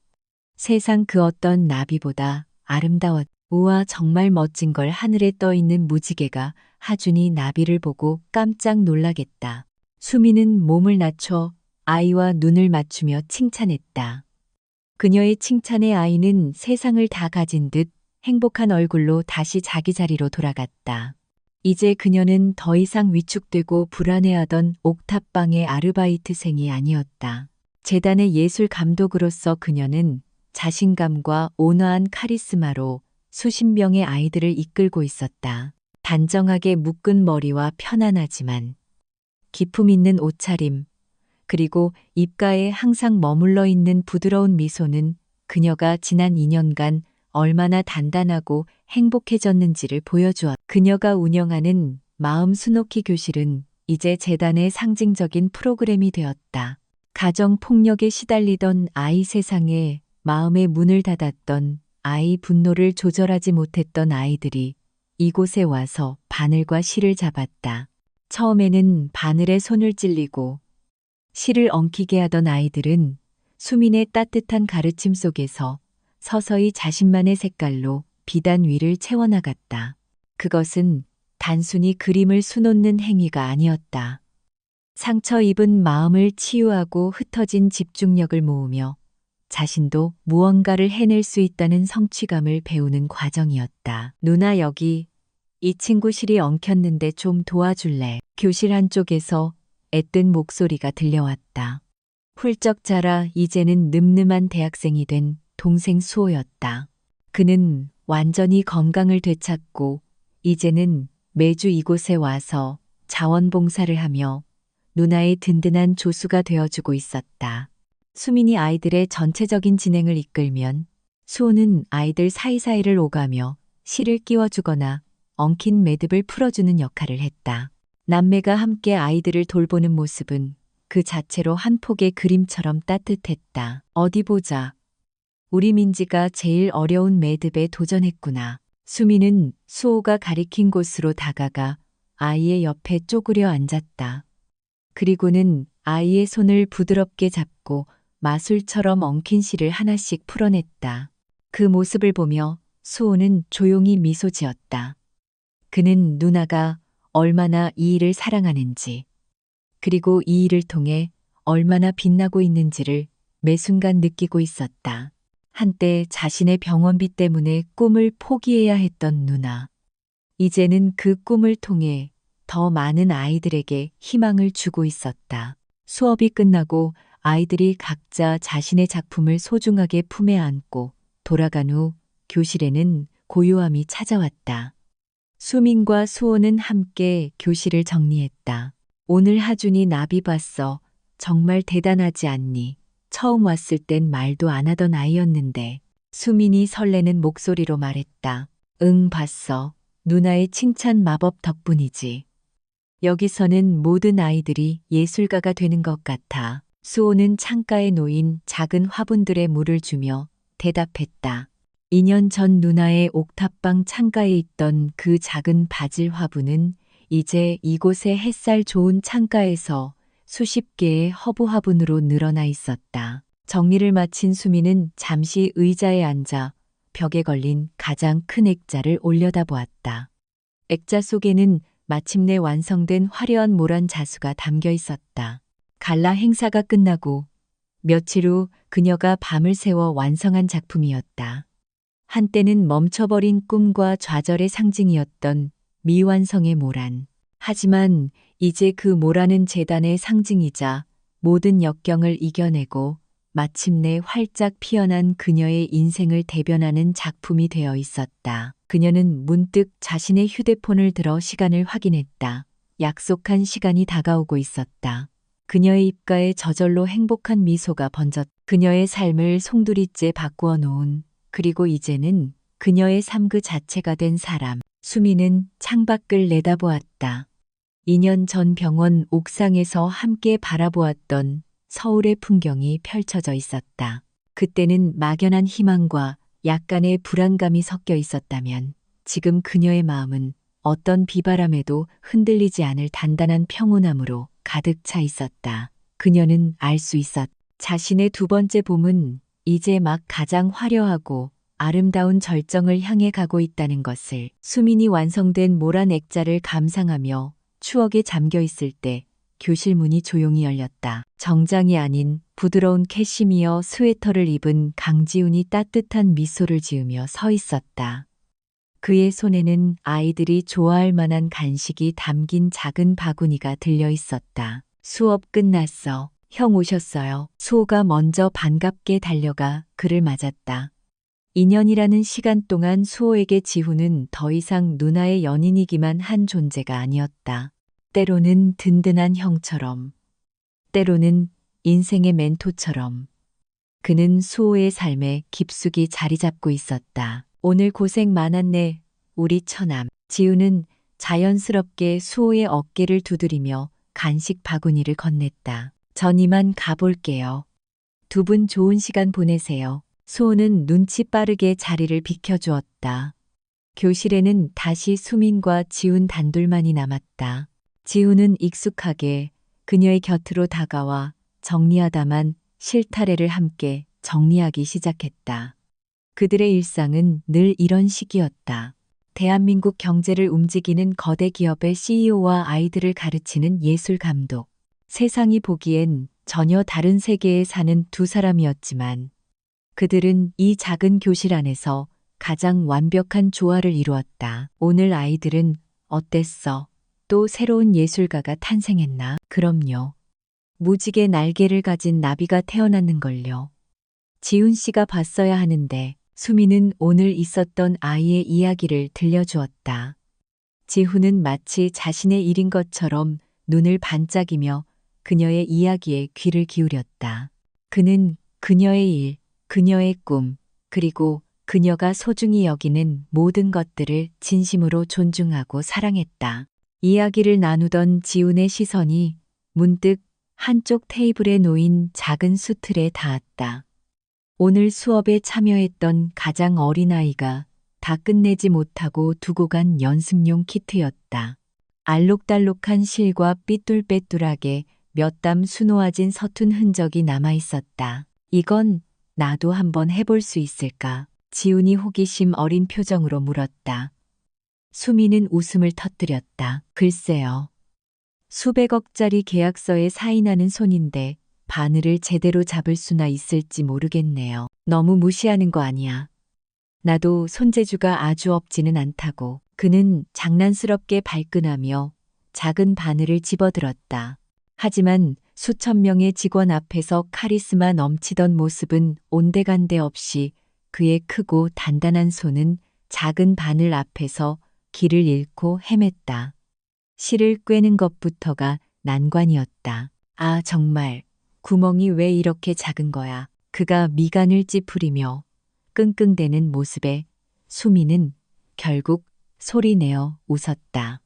세상 그 어떤 나비보다 아름다웠다. 우와, 정말 멋진 걸. 하늘에 떠 있는 무지개가 하준이 나비를 보고 깜짝 놀라겠다. 수미는 몸을 낮춰 아이와 눈을 맞추며 칭찬했다. 그녀의 칭찬에 아이는 세상을 다 가진 듯 행복한 얼굴로 다시 자기 자리로 돌아갔다. 이제 그녀는 더 이상 위축되고 불안해하던 옥탑방의 아르바이트생이 아니었다. 재단의 예술 감독으로서 그녀는 자신감과 온화한 카리스마로 수십 명의 아이들을 이끌고 있었다. 단정하게 묶은 머리와 편안하지만 기품 있는 옷차림, 그리고 입가에 항상 머물러 있는 부드러운 미소는 그녀가 지난 2년간 얼마나 단단하고 행복해졌는지를 보여주었다. 그녀가 운영하는 마음 수놓기 교실은 이제 재단의 상징적인 프로그램이 되었다. 가정 폭력에 시달리던 아이, 세상에 마음의 문을 닫았던 아이, 분노를 조절하지 못했던 아이들이 이곳에 와서 바늘과 실을 잡았다. 처음에는 바늘에 손을 찔리고 실을 엉키게 하던 아이들은 수민의 따뜻한 가르침 속에서 서서히 자신만의 색깔로 비단 위를 채워나갔다. 그것은 단순히 그림을 수놓는 행위가 아니었다. 상처 입은 마음을 치유하고 흩어진 집중력을 모으며 자신도 무언가를 해낼 수 있다는 성취감을 배우는 과정이었다. 누나, 여기 이 친구 실이 엉켰는데 좀 도와줄래? 교실 한쪽에서 앳된 목소리가 들려왔다. 훌쩍 자라 이제는 늠름한 대학생이 된 동생 수호였다. 그는 완전히 건강을 되찾고 이제는 매주 이곳에 와서 자원봉사를 하며 누나의 든든한 조수가 되어주고 있었다. 수민이 아이들의 전체적인 진행을 이끌면 수호는 아이들 사이사이를 오가며 실을 끼워주거나 엉킨 매듭을 풀어주는 역할을 했다. 남매가 함께 아이들을 돌보는 모습은 그 자체로 한 폭의 그림처럼 따뜻했다. 어디 보자. 우리 민지가 제일 어려운 매듭에 도전했구나. 수미는 수호가 가리킨 곳으로 다가가 아이의 옆에 쪼그려 앉았다. 그리고는 아이의 손을 부드럽게 잡고 마술처럼 엉킨 실을 하나씩 풀어냈다. 그 모습을 보며 수호는 조용히 미소 지었다. 그는 누나가 얼마나 이 일을 사랑하는지, 그리고 이 일을 통해 얼마나 빛나고 있는지를 매 순간 느끼고 있었다. 한때 자신의 병원비 때문에 꿈을 포기해야 했던 누나. 이제는 그 꿈을 통해 더 많은 아이들에게 희망을 주고 있었다. 수업이 끝나고 아이들이 각자 자신의 작품을 소중하게 품에 안고 돌아간 후 교실에는 고요함이 찾아왔다. 수민과 수호는 함께 교실을 정리했다. 오늘 하준이 나비 봤어. 정말 대단하지 않니? 처음 왔을 땐 말도 안 하던 아이였는데. 수민이 설레는 목소리로 말했다. 응, 봤어. 누나의 칭찬 마법 덕분이지. 여기서는 모든 아이들이 예술가가 되는 것 같아. 수호는 창가에 놓인 작은 화분들에 물을 주며 대답했다. 2년 전 누나의 옥탑방 창가에 있던 그 작은 바질 화분은 이제 이곳의 햇살 좋은 창가에서 수십 개의 허브 화분으로 늘어나 있었다. 정리를 마친 수미는 잠시 의자에 앉아 벽에 걸린 가장 큰 액자를 올려다보았다. 액자 속에는 마침내 완성된 화려한 모란 자수가 담겨 있었다. 갈라 행사가 끝나고 며칠 후 그녀가 밤을 새워 완성한 작품이었다. 한때는 멈춰버린 꿈과 좌절의 상징이었던 미완성의 모란. 하지만 이제 그 모란은 재단의 상징이자 모든 역경을 이겨내고 마침내 활짝 피어난 그녀의 인생을 대변하는 작품이 되어 있었다. 그녀는 문득 자신의 휴대폰을 들어 시간을 확인했다. 약속한 시간이 다가오고 있었다. 그녀의 입가에 저절로 행복한 미소가 번졌. 그녀의 삶을 송두리째 바꾸어 놓은, 그리고 이제는 그녀의 삶 그 자체가 된 사람. 수미는 창밖을 내다보았다. 2년 전 병원 옥상에서 함께 바라보았던 서울의 풍경이 펼쳐져 있었다. 그때는 막연한 희망과 약간의 불안감이 섞여 있었다면 지금 그녀의 마음은 어떤 비바람에도 흔들리지 않을 단단한 평온함으로 가득 차 있었다. 그녀는 알 수 있었다. 자신의 두 번째 봄은 이제 막 가장 화려하고 아름다운 절정을 향해 가고 있다는 것을. 수민이 완성된 모란 액자를 감상하며 추억에 잠겨 있을 때 교실 문이 조용히 열렸다. 정장이 아닌 부드러운 캐시미어 스웨터를 입은 강지훈이 따뜻한 미소를 지으며 서 있었다. 그의 손에는 아이들이 좋아할 만한 간식이 담긴 작은 바구니가 들려 있었다. 수업 끝났어. 형 오셨어요. 수호가 먼저 반갑게 달려가 그를 맞았다. 2년이라는 시간 동안 수호에게 지훈은 더 이상 누나의 연인이기만 한 존재가 아니었다. 때로는 든든한 형처럼, 때로는 인생의 멘토처럼 그는 수호의 삶에 깊숙이 자리 잡고 있었다. 오늘 고생 많았네, 우리 처남. 지훈은 자연스럽게 수호의 어깨를 두드리며 간식 바구니를 건넸다. 전 이만 가볼게요. 두 분 좋은 시간 보내세요. 수호는 눈치 빠르게 자리를 비켜주었다. 교실에는 다시 수민과 지훈 단둘만이 남았다. 지훈은 익숙하게 그녀의 곁으로 다가와 정리하다만 실타래를 함께 정리하기 시작했다. 그들의 일상은 늘 이런 식이었다. 대한민국 경제를 움직이는 거대 기업의 CEO와 아이들을 가르치는 예술 감독. 세상이 보기엔 전혀 다른 세계에 사는 두 사람이었지만 그들은 이 작은 교실 안에서 가장 완벽한 조화를 이루었다. 오늘 아이들은 어땠어? 또 새로운 예술가가 탄생했나? 그럼요. 무지개 날개를 가진 나비가 태어났는걸요. 지훈 씨가 봤어야 하는데. 수미는 오늘 있었던 아이의 이야기를 들려주었다. 지훈은 마치 자신의 일인 것처럼 눈을 반짝이며 그녀의 이야기에 귀를 기울였다. 그는 그녀의 일, 그녀의 꿈, 그리고 그녀가 소중히 여기는 모든 것들을 진심으로 존중하고 사랑했다. 이야기를 나누던 지훈의 시선이 문득 한쪽 테이블에 놓인 작은 수틀에 닿았다. 오늘 수업에 참여했던 가장 어린 아이가 다 끝내지 못하고 두고 간 연습용 키트였다. 알록달록한 실과 삐뚤빼뚤하게 몇 땀 수놓아진 서툰 흔적이 남아 있었다. 이건 나도 한번 해볼 수 있을까? 지훈이 호기심 어린 표정으로 물었다. 수미는 웃음을 터뜨렸다. 글쎄요. 수백억짜리 계약서에 사인하는 손인데 바늘을 제대로 잡을 수나 있을지 모르겠네요. 너무 무시하는 거 아니야. 나도 손재주가 아주 없지는 않다고. 그는 장난스럽게 발끈하며 작은 바늘을 집어들었다. 하지만 수천 명의 직원 앞에서 카리스마 넘치던 모습은 온데간데 없이 그의 크고 단단한 손은 작은 바늘 앞에서 길을 잃고 헤맸다. 실을 꿰는 것부터가 난관이었다. 아, 정말 구멍이 왜 이렇게 작은 거야. 그가 미간을 찌푸리며 끙끙대는 모습에 수미는 결국 소리내어 웃었다.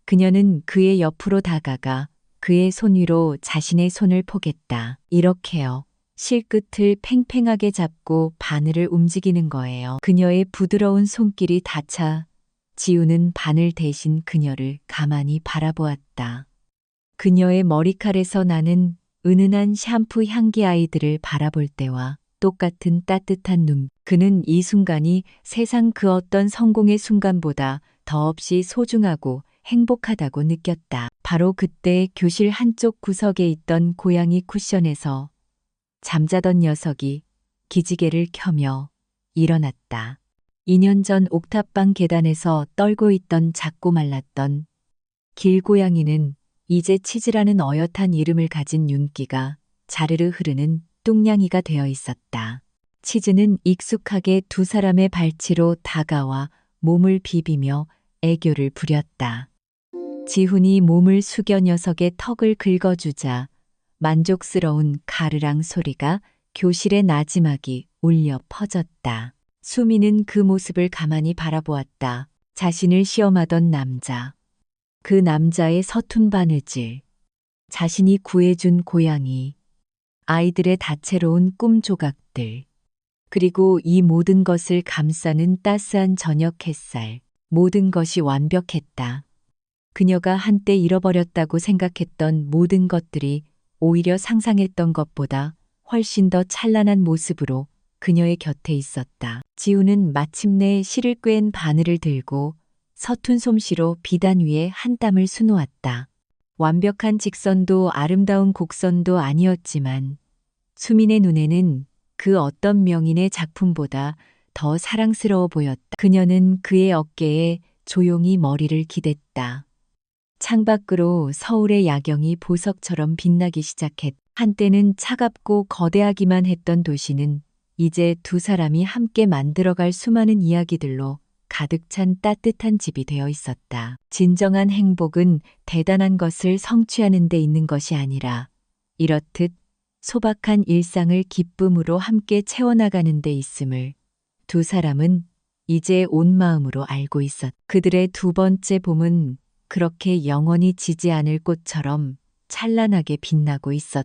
그녀는 그의 옆으로 다가가 그의 손 위로 자신의 손을 포겠다. 이렇게요. 실끝을 팽팽하게 잡고 바늘을 움직이는 거예요. 그녀의 부드러운 손길이 닿자 지우는 바늘 대신 그녀를 가만히 바라보았다. 그녀의 머리칼에서 나는 은은한 샴푸 향기 아이들을 바라볼 때와 똑같은 따뜻한 눈. 그는 이 순간이 세상 그 어떤 성공의 순간보다 더없이 소중하고 행복하다고 느꼈다. 바로 그때 교실 한쪽 구석에 있던 고양이 쿠션에서 잠자던 녀석이 기지개를 켜며 일어났다. 2년 전 옥탑방 계단에서 떨고 있던 작고 말랐던 길고양이는 이제 치즈라는 어엿한 이름을 가진 윤기가 자르르 흐르는 뚱냥이가 되어 있었다. 치즈는 익숙하게 두 사람의 발치로 다가와 몸을 비비며 애교를 부렸다. 지훈이 몸을 숙여 녀석의 턱을 긁어주자 만족스러운 가르랑 소리가 교실의 나지막이 울려 퍼졌다. 수미는 그 모습을 가만히 바라보았다. 자신을 시험하던 남자. 그 남자의 서툰 바느질. 자신이 구해준 고양이. 아이들의 다채로운 꿈 조각들. 그리고 이 모든 것을 감싸는 따스한 저녁 햇살. 모든 것이 완벽했다. 그녀가 한때 잃어버렸다고 생각했던 모든 것들이 오히려 상상했던 것보다 훨씬 더 찬란한 모습으로 그녀의 곁에 있었다. 지우는 마침내 실을 꿰은 바늘을 들고 서툰 솜씨로 비단 위에 한 땀을 수놓았다. 완벽한 직선도 아름다운 곡선도 아니었지만 수민의 눈에는 그 어떤 명인의 작품보다 더 사랑스러워 보였다. 그녀는 그의 어깨에 조용히 머리를 기댔다. 창밖으로 서울의 야경이 보석처럼 빛나기 시작했다. 한때는 차갑고 거대하기만 했던 도시는 이제 두 사람이 함께 만들어갈 수많은 이야기들로 가득 찬 따뜻한 집이 되어 있었다. 진정한 행복은 대단한 것을 성취하는 데 있는 것이 아니라 이렇듯 소박한 일상을 기쁨으로 함께 채워나가는 데 있음을 두 사람은 이제 온 마음으로 알고 있었다. 그들의 두 번째 봄은 그렇게 영원히 지지 않을 꽃처럼 찬란하게 빛나고 있었다.